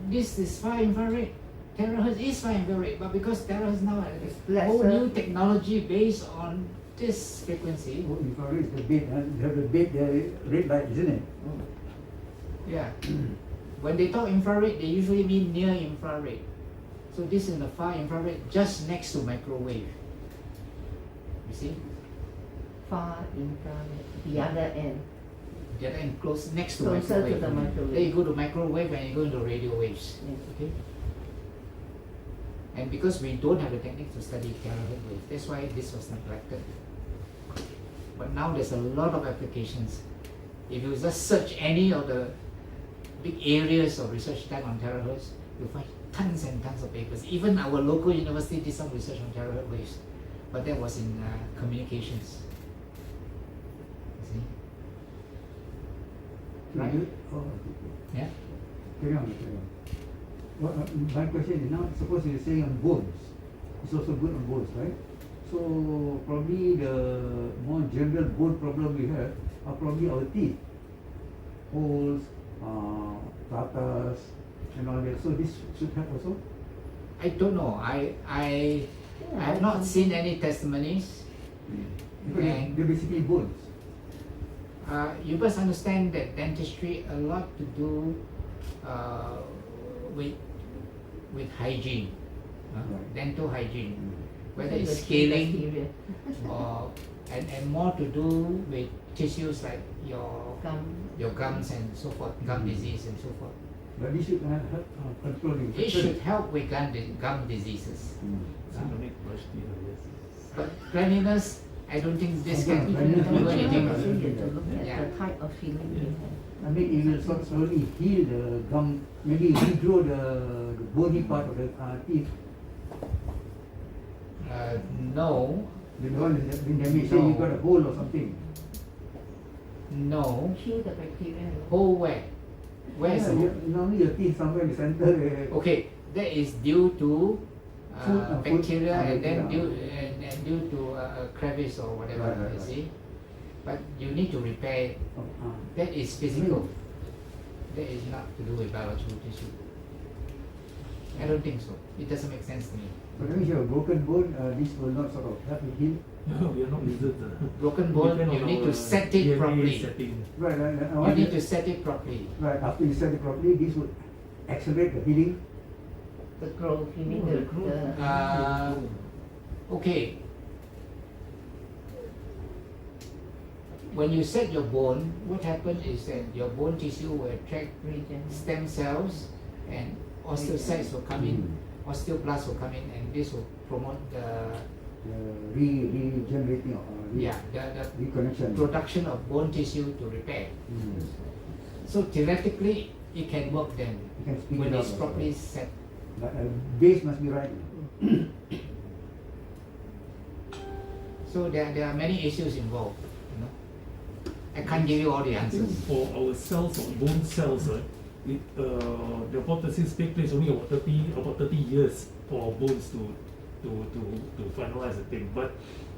This is far infrared. Terahertz is far infrared, but because Terahertz now has a whole new technology based on this frequency. Oh, infrared is the bed, you have the bed, the red light, isn't it? Yeah. When they talk infrared, they usually mean near infrared. So this is the far infrared just next to microwave. You see? Far infrared, the other end. The other end close next to Closer microwave. to the microwave. Then you go to microwave and you go into radio waves. Yes. Okay? And because we don't have the technique to study terahertz waves, that's why this was neglected. But now there's a lot of applications. If you just search any of the big areas of research done on terahertz, you'll find tons and tons of papers. Even our local university did some research on terahertz waves, but that was in communications. You see? Right? Yeah? Carry on. Well, my question is now, suppose you're saying on bones, it's also good on bones, right? So probably the more general bone problem we have are probably our teeth, holes, tartars, and all that. So this should help also. I don't know. I have not seen any testimonies. Because And- they're basically bones. You must understand that dentistry a lot to do with hygiene, Right. dental hygiene, whether The it's tree scaling bacteria. or and more to do with tissues like your gums and so forth, gum disease and so forth. But this should help control the It infection. should help with gum diseases. Yes. But cleanliness, I don't think this Okay, can cleanliness do is anything. not- So you have to look at Yeah. the type of feeling you have. I mean, it will sort of slowly heal the gum, maybe regrow the bony part of the teeth. No, The one that has been damaged, say you got a hole or something. no. Kill the bacteria. Whole where? Where is Yeah, the hole? normally your teeth somewhere in the center. Okay, that is due to Food, bacteria and then bacteria. due to a crevice or whatever, Right. you see. But you need to repair it. Oh, That is physical. That is not to do with biological tissue. I don't think so. It doesn't make sense to me. But when you have a broken bone, this will not sort of help you heal. No, we are not lizards. Broken bone, Depend you on need our to set it DNA properly. setting. Right, You need to set it properly. right, after you set it properly, this would accelerate the healing. The growth, you mean Oh, the the growth. Okay. When you set your bone, what happens is that your bone tissue will attract region. stem cells and osteocytes will come in osteoblasts will come in, and this will promote the regenerating of the reconnection. production of bone tissue to repair. Mm. So theoretically, it can work then You can speed when it up it's also. properly set. But base must be right. So there are many issues involved. You know, I can't give you all the I think answers. for our cells or bone cells, the apoptosis take place only about 30 years for our bones to finalize the thing. But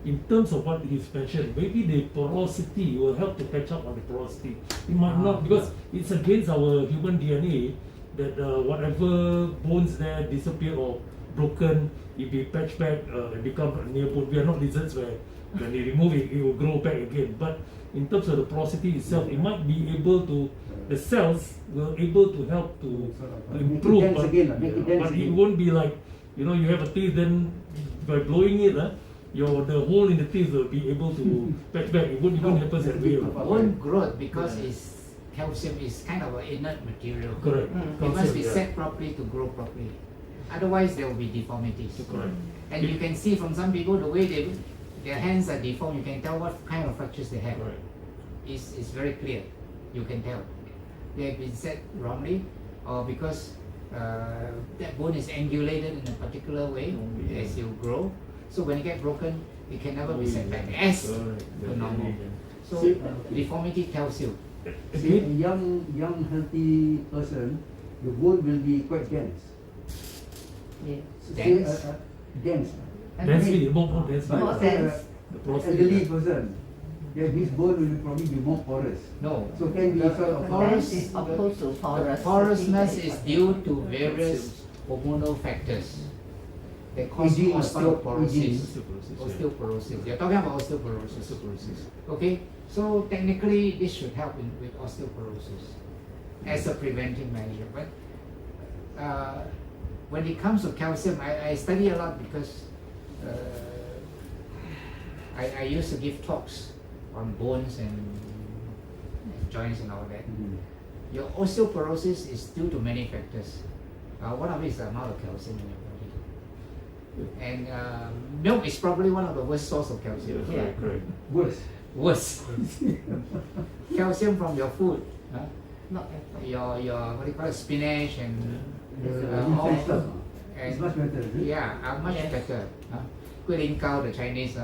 in terms of what he's mentioned, maybe the porosity will help to catch up on the porosity. It might not, because it's against our human DNA that whatever bones there disappear or broken, it be patched back and become a near bone. We are not lizards where when they remove it, it will grow back again. But in terms of the porosity itself, it might be able to, the cells will able to help to improve, dense but, again, make it dense but it again. won't be like, you know, you have a teeth, then by blowing it, the hole in the teeth will be able to patch back. It won't even happen that way. Bone growth, because it's calcium is kind of an inert material. Correct. It must Calcium, be yeah. set properly to grow properly. Otherwise, there will be deformities. Correct. And you can see from some people the way their hands are deformed. You can tell what kind of fractures they have. Right. It's very clear. You can tell they have been set wrongly, or because that bone is angulated in a particular way as you grow. So when it gets broken, it can never be set back as the normal. So deformity tells you. See, a young healthy person, the bone will be quite dense. Yeah. So Dense? say, dense. Densely, more densely. More dense. The porosity. Elderly person, then his bone will probably be more porous. No. So can be The sort of porous- Dense is opposed to porous. Porousness is due to various hormonal factors. They cause Aging, osteoporosis. Osteoporosis, yeah. Osteoporosis. You're talking about osteoporosis. Okay, so technically this should help with osteoporosis as a preventive measure. But when it comes to calcium, I study a lot because I used to give talks on bones and joints and all that. Mhm. Your osteoporosis is due to many factors. One of it is the amount of calcium in your body. And milk is probably one of the worst source of calcium. Yeah, correct. worse. Worst. Calcium from your food. Not at all. Your what do you call it, spinach and All all stuff. and It's much better, is it? yeah, are much Yes. better. Guilin Gao, the Chinese,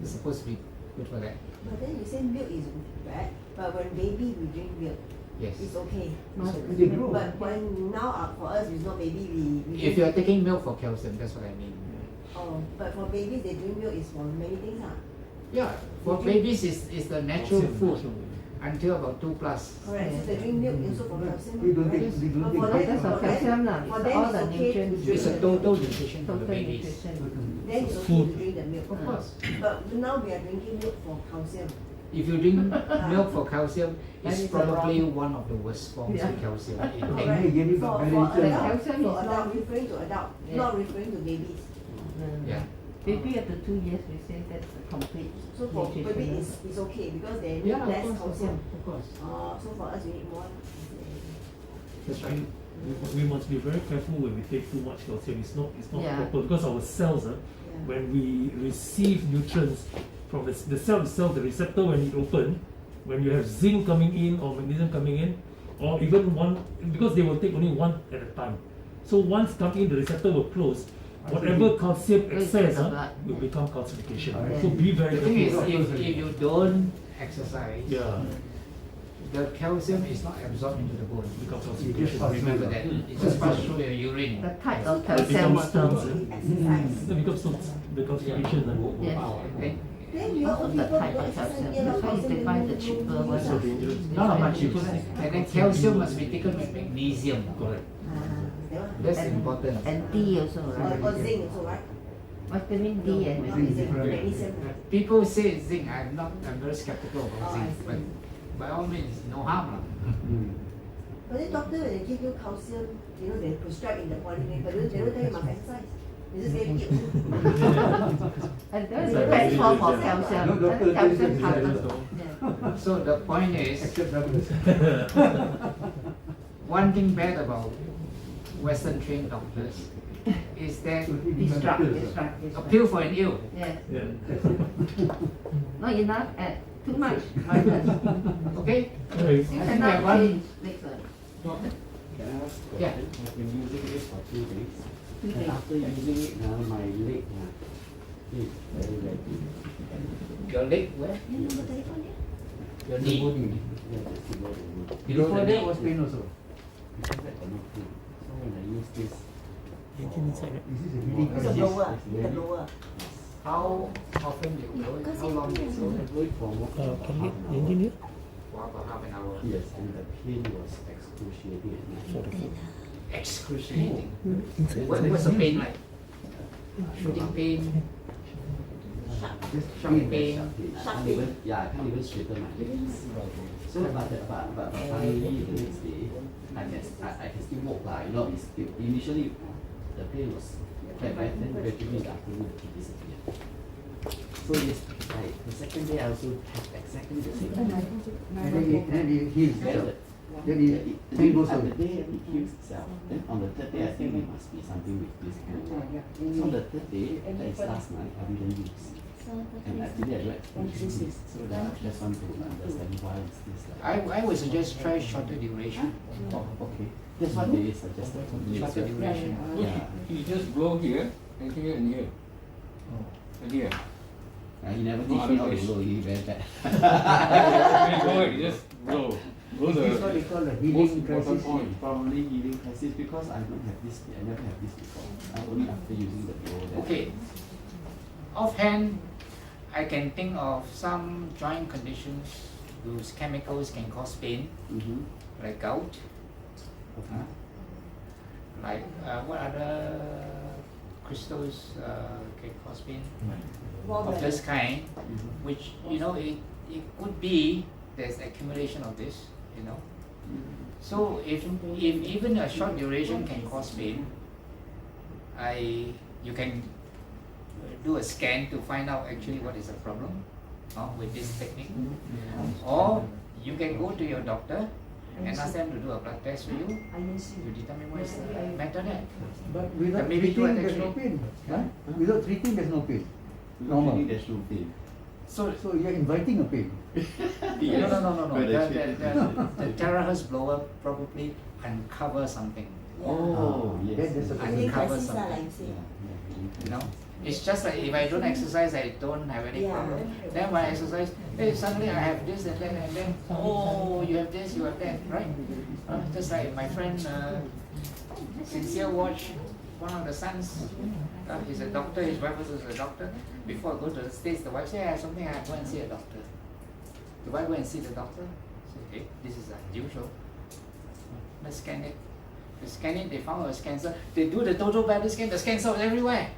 is supposed to be good for that. But then you say milk is bad, but when baby we drink milk, Yes. it's okay. They grow. But when now for us it's not baby, we If you are taking milk for calcium, that's what I mean. oh, but for babies they drink milk is for many things Yeah, for babies is the natural Calcium, food natural. until about 2+. Correct, so they drink milk also for calcium. They don't Yes. take, they don't But take. for them, Because of for them- calcium lah, for it's them all it's the okay to nutrients. drink It's a the total milk. nutrition for the Total babies. nutrition. Then it's okay Food. to drink the milk. Of course. But now we are drinking milk for calcium. If you drink milk for calcium, That it's is probably wrong. one of the worst forms Yeah. of calcium. Correct. Again, it's For very adult, little. Calcium for is adult, not- referring to adult, Yeah. not referring to babies. Yeah. Baby up to 2 years, we say that's a complete So for nutrition. baby it's okay because they need Yeah, less of course, calcium. of course. So for us we need more. That's right. We must be very careful when we take too much calcium. It's not Yeah. proper because our cells, when we receive nutrients from the cell itself, the receptor when it open, when you have zinc coming in or magnesium coming in, or even one, because they will take only one at a time. So once come in, the receptor will close. Whatever calcium Goes excess to the blood. will become calcification. Yeah. So be very The thing is, careful. if you don't exercise, Yeah, the calcium is not absorbed into the bone. become It just calcification. passes Remember through. that. It just passes through your urine. The type of It calcium becomes stones, also. Exercise. It becomes stones, the calcification. Yes. And Then you Also old the people type don't of exercise, calcium. get a lot That's of why calcium, they find the then cheaper you ones. So dangerous. none of much Cheapest. and then calcium must be taken with magnesium. Correct. that one. That's And- important. And D also, right? Or zinc also, right? Vitamin D and Not Zinc is zinc, different. magnesium. People say zinc. I'm very skeptical about Oh, I zinc, see. but by all means, no harm. Mm. But then doctor, when they give you calcium, they prescribe in the polyclinic, but they don't tell you must exercise. They just say eat. And there's a red form for calcium. No, doctor And calcium tells you content. So, Yeah. So the point is, Except Douglas. one thing bad about Western trained doctors is that So he Distract. a pill for an ill. Yes. Yeah. Not enough, add too much. Minus. Okay? Right. You cannot One- change next one. Can I ask a Yeah. question? I've been using this for 2 days. 2 And days. after using it now, my leg is very, very big. Your leg where? Yang nombor telefon dia? Your The knee. body, yeah, just below the knee. Below Before the that knee. was pain also. Before that, got no pain. So when I use this, This is a healing It's a Yes, blower, it's it's a very- blower. How often do you blow it? How long do you so blow I it? blow it for almost Uh, about half an hour. For about half an hour. Yes, and the pain was excruciating at night. Excruciating. What's the pain like? Shooting pain? just Sharp pain. pain? I can't even, yeah, I can't even straighten my legs. So, but finally the next day, I can still walk lah. You know, initially the pain was quite bad, then gradually in the afternoon it disappeared. So yes, like the second day I also had exactly the same thing. And then it heals itself. Then it Then goes on away. the day it heals itself. Then on the third day I think it must be something with this blower. So on the third day, that is last night, I didn't use. And actually I don't experience this. So I just want to understand why is this like. I would suggest try shorter duration. Oh, okay. That's what they suggested for me. Shorter duration. Yeah. You just blow here, and here, and here. And here. He never teach me how to blow, he very bad. When you blow it, you just blow. Blow This is what the they call the most healing important crisis. point. Probably healing crisis because I don't have this, I never have this before. Only after using the blower. that- Okay. Offhand, I can think of some joint conditions whose chemicals can cause pain, Mhm. like gout, Okay. like what other crystals can cause pain of this kind, Mhm. which you know it could be there's accumulation of this, you know. So if even a short duration can cause pain, you can do a scan to find out actually what is the problem with this technique, or you can go to your doctor and ask them to do a blood test for you to determine what is the matter there. But without Maybe do treating, an there's no X-ray. pain. Huh? Without treating, there's no pain. Normal. Usually there's no pain. So So you're inviting a pain. no. But The actually- Terahertz blower probably uncover something. Oh, yes. Then there's a I think Uncover crisis something. like you say. You know, it's just like if I don't exercise, I don't have any Yeah. problem. Then when I exercise, hey, suddenly I have this and then oh, you have this, you have that, right? Just like my friend Sincere watch one of the sons. He's a doctor. His wife also is a doctor. Before I go to the States, the wife said, I have something, I go and see a doctor. The wife go and see the doctor. Say, hey, this is unusual. Let's scan it. They scan it, they found a cancer. They do the total body scan, there's cancer everywhere.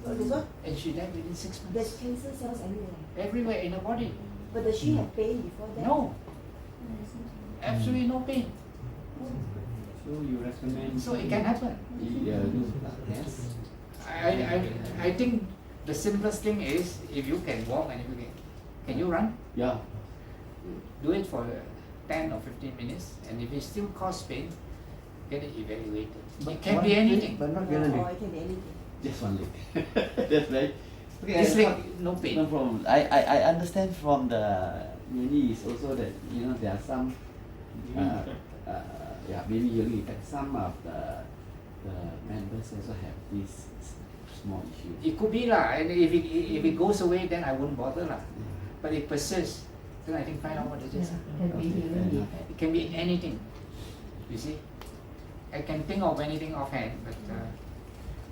So And she died within 6 months. there's cancer cells everywhere. Everywhere in her body. But does she have pain before that? No. Absolutely no pain. So you recommend. So it can happen. Yeah, do blood test. I think the simplest thing is if you can walk and if you can you run? Yeah. Do it for 10 or 15 minutes, and if it still cause pain, get it evaluated. It can be anything. But not Or generally. it can be anything. Just one leg. That's right. Okay, This I leg, thought- no pain. No problem. I understand from the maybe it's also that there are some maybe hearing effect. Some of the members also have this small issue. It could be lah, and if it goes away, then I wouldn't bother lah. But it persists, then I think find out what it is. Can be healing defect. It can be anything. You see, I can think of anything offhand, but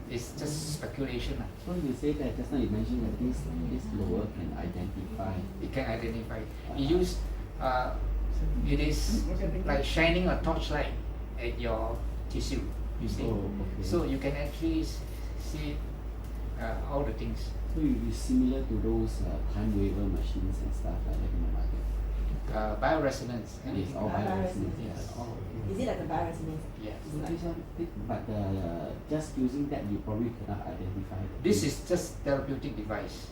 it's just speculation lah. So you say that just now you mentioned that this blower can identify. It can identify. It is like shining a torchlight at your tissue. You see, Oh, okay. so you can actually see all the things. So it is similar to those time waiver machines and stuff like that in the market. Bioresonance. And it's all Bioresonance. bioresonance. Yes. Oh, okay. Is it like a bioresonance? Yes. So this one, but just using that you probably cannot identify. This is just therapeutic device.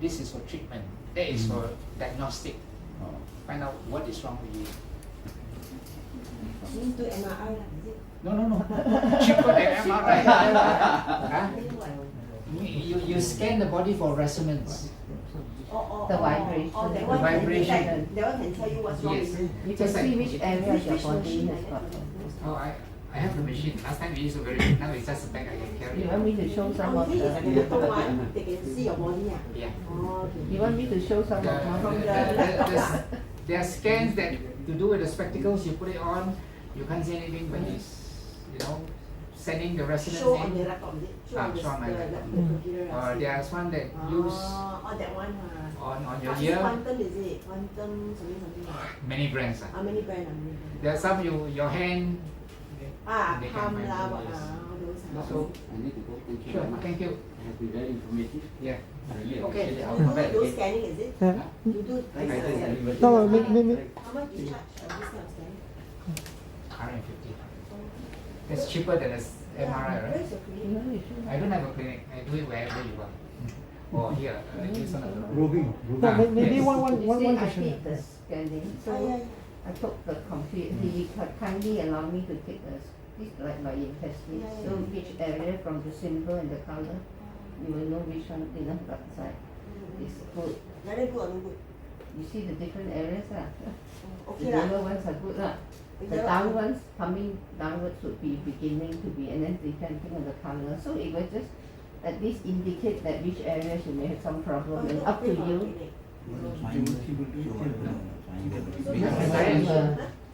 This is for treatment. That is for diagnostic. Oh. Find out what is wrong with you. Means do MRI lah, is it? No. Cheaper than MRI. Huh? You scan the body for resonance. The vibration. Oh, that The one vibration. can detect, that one can tell you what's wrong Yes. with you. You Just can like- see which area of your Which body machine has is got. that? Oh, I have the machine. Last time we used to very big. Now it's just a bag I can carry. You want me to show some Oh, of this is like a the? little one, they can see your body ah. Yeah. Oh, okay. You want me to show some of From my? There are scans that to do with the spectacles. You put it on, you can't see anything, but sending the resonance Show on the in. laptop, is it? Show Ah, on the, show on my the, laptop. the computer. I Or see. there's one that use Oh, that one on your It's ear. quantum, is it? Quantum something. Many brands. How many brand? How many brand? There are some your hand. Ah, They can palm find lah, you, what yes. all those. So I need to go. Thank you sure, very much. thank you. It has been very informative. Yeah. I really Okay. appreciate it. I'll You come back do those again. scanning, is it? Yeah. You do. I did. No, How much maybe. do you charge this kind of scanning? 150. That's cheaper than a MRI, right? Where's your clinic? I don't have a clinic. I do it wherever you want. Or here, use one of the. Roving. Ah, Maybe yes. one You see, I question. did the scanning, Ah, so yeah, I took the computer. He kindly allowed me to take this like my intestine. Yeah, So yeah. which area from the symbol and the color, you will know which one blood side is good. Very good or no good? You see the different areas lah. Okay The lah. yellow ones are good lah. The down ones coming downwards would be beginning to be, and then depending on the color. So it will just at least indicate that which areas you may have some problem, and up to you.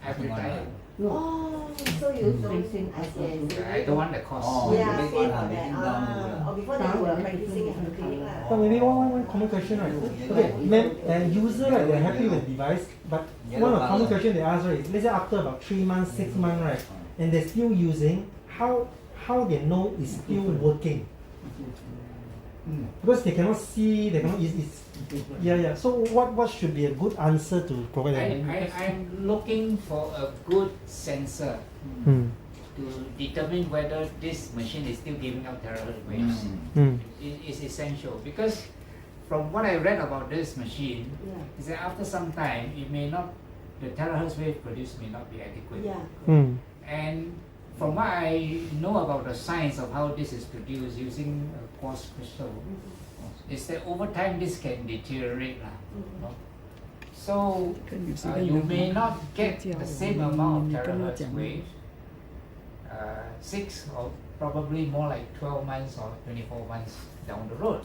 I've retired. Oh, so you don't. Tracing I see, I see. I don't want the cost. Oh, Yeah, make pay one for lah, that. making down Or before that you were practicing at the clinic lah. But maybe one common question, right? Okay, user, right, they're happy with the device, but one of the common question they ask, right, is let's say after about 3 months, 6 months, right, and they're still using, how they know it's still working? Because they cannot see, they cannot, yeah. So what should be a good answer to provide them? I'm looking for a good sensor to determine whether this machine is still giving out terahertz waves. It is essential because from what I read about this machine, Yeah. is that after some time the terahertz wave produced may not be adequate. Yeah. And from what I know about the science of how this is produced using a quartz crystal, is that over time this can deteriorate. No? So you may not get the same amount of terahertz wave, 6 or probably more like 12 months or 24 months down the road.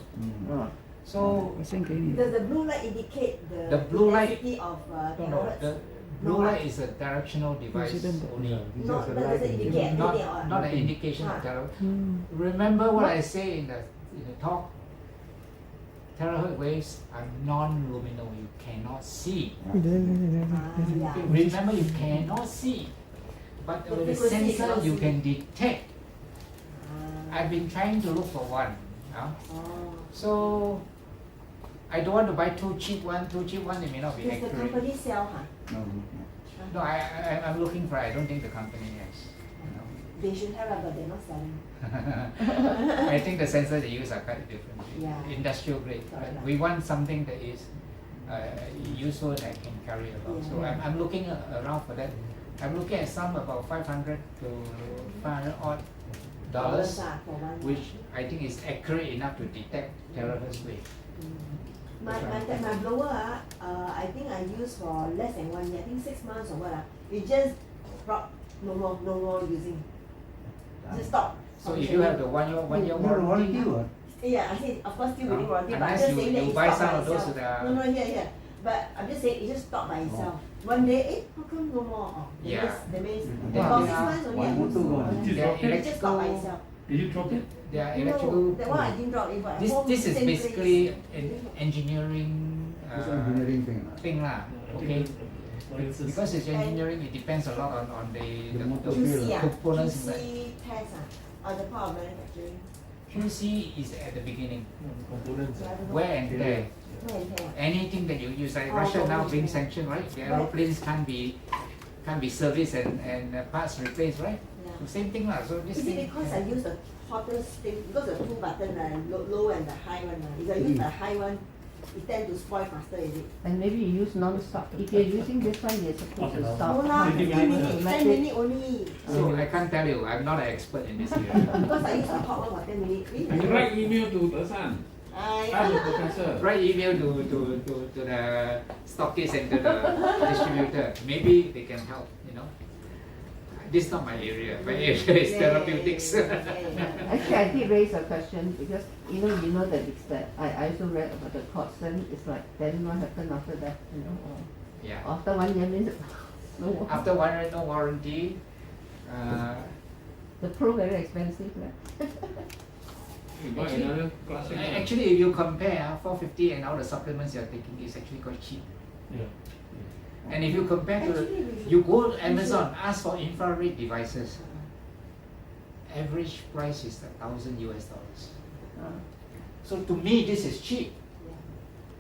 So Does the blue light indicate The blue light- intensity of no, the blue light is a directional device only. Not does it indicate anything or Not an indication of Ah. terahertz. Remember what I say in the talk? Terahertz waves are non-luminal. You cannot see. yeah. Remember, you cannot see. But The with the frequency you sensor, cannot you see. can detect. I've been trying to look for one. Oh. So I don't want to buy too cheap one. Too cheap one, it may not be Does the accurate. company sell, huh? No, I'm looking for. I don't think the company has. They should have, but they're not selling. I think the sensors they use are quite different. Yeah. Industrial grade. Correct. But we want something that is useful and I can carry about. So Yeah. I'm looking around for that. I'm looking at some about 500 to 500 odd dollars, For one. which I think is accurate enough to detect terahertz wave. My blower, I think I used for less than 1 year. I think 6 months or what. It just dropped. No more using. Just stop. So if you have the one year warranty, Yeah, I said of course still within warranty, but I'm unless just saying that you it buy stopped some by of those itself. that are No, here. But I'm just saying it just stopped by itself. One day, how come no more? Oh, Yeah. That means Yeah. about 6 months only I One used. motor gone. It just stopped by Electrical- itself. Did you drop it? they are No, electrical. that one I didn't drop it, but at home, This is same basically place. an engineering thing lah. Okay. Because it's engineering, it depends a lot on the QC, components. QC test or the part of manufacturing. QC is at the beginning, Components. So I don't know. wear and tear. Wear and tear. Anything that you use, like Oh, Russia now components. being sanctioned, right? The aeroplanes can't be serviced and parts replaced, right? Yeah. So same thing lah. So this Is it thing. because I use the hottest thing, because the 2 button, low and the high one, if I use the high one, it tend to spoil faster, is it? And maybe you use non-stop. If you're using this one, you're supposed to No stop. lah, 20 10 minutes. minutes, 10 minutes only. So I can't tell you, I'm not an expert in this area. Because I used to talk about 10 minutes. You write email to Tersan. Ask the professor. Write email to the stockist and to the distributor. Maybe they can help, you know. This is not my area. My area is therapeutics. Actually, I did raise a question because you know that it's that I also read about the courts, then it's like then what happened after that, you know, or Yeah. after 1 year means no. After 1 year, no warranty. The pro very expensive, right? You buy another classic. Actually, if you compare 450 and all the supplements you're taking, it's actually quite cheap. Yeah. And if you compare to, you go to Amazon, ask for infrared devices. Average price is $1,000 US. So to me, this is cheap.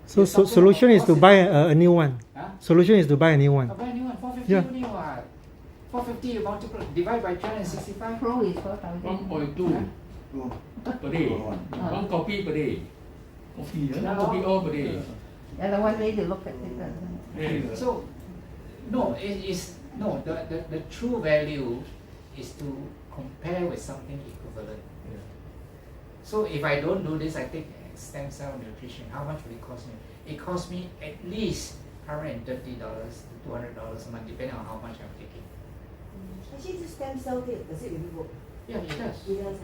So solution is to buy a new one. Huh? Solution is to buy a new one. I'll buy a new one, 450 Yeah. only what? 450 you multiply, divide by 365. Pro is 4,000. 1.2 per day. 1 copy per day. Copy, yeah? Copy all per day. Yeah, the one way to look at it. Yeah. So, no, it is, no, the true value is to compare with something equivalent. So if I don't do this, I take stem cell nutrition, how much will it cost me? It costs me at least $130 to $200 a month, depending on how much I'm taking. Actually, this stem cell thing, does it really work? Yeah, it does. It does,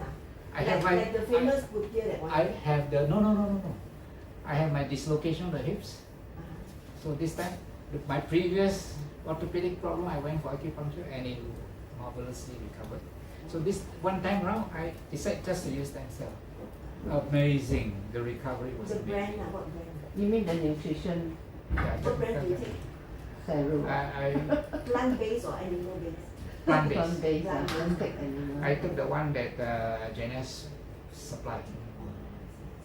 I have my, like the famous Puttia, that one. I have the, no. I have my dislocation of the hips. So this time, with my previous orthopedic problem, I went for acupuncture and it marvelously recovered. So this one time round, I decided just to use stem cell. Amazing, the recovery was The brand, amazing. what brand? You mean the nutrition Yeah, What brand do you take? serum? I Plant-based or animal-based? plant-based. Plant-based, don't take animal. I took the one that Janus supplied.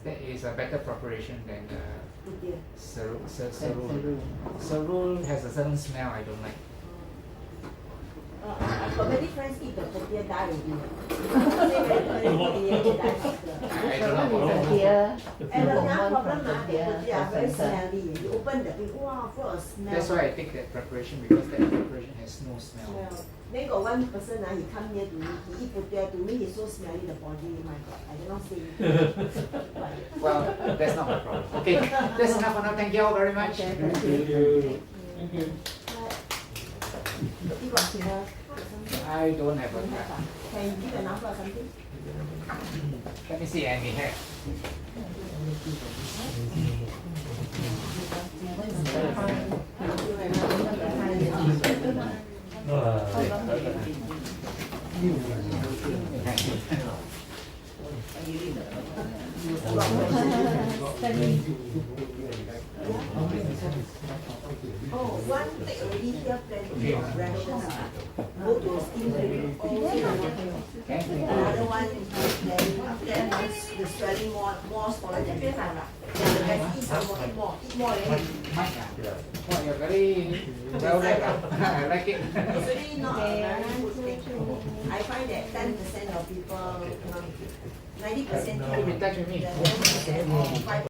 That is a better preparation than the Puttia. Cerule. Cerule has a certain smell I don't like. I've got many friends eat the Puttia die already. Say very die faster. I don't know about that. Here, And the hormone problem from Puttia Puttia are very placenta. smelly. You open the thing, wow, full of smell. That's why I take that preparation because that preparation has no smell. Smell. Then got one person, he come here to me, he eat Puttia, to me he's so smelly, the body, my God, I cannot say it. Well, that's not my problem. Okay, that's enough for now. Thank you all very much. Okay, thank you. Thank you. You got something? I don't have a Don't have, card. Can you give a number or something? Let me see, I may have. Oh, one take already here, plenty of ration. Go to steam training. Another one, then after that, once the swelling more swollen, then the rest eat some more, eat more already. Oh, you're very well read. I like it. It's really not a very good thing. I find that 10% of people cannot make it. 90% Keep in touch with me. the 10% or 5%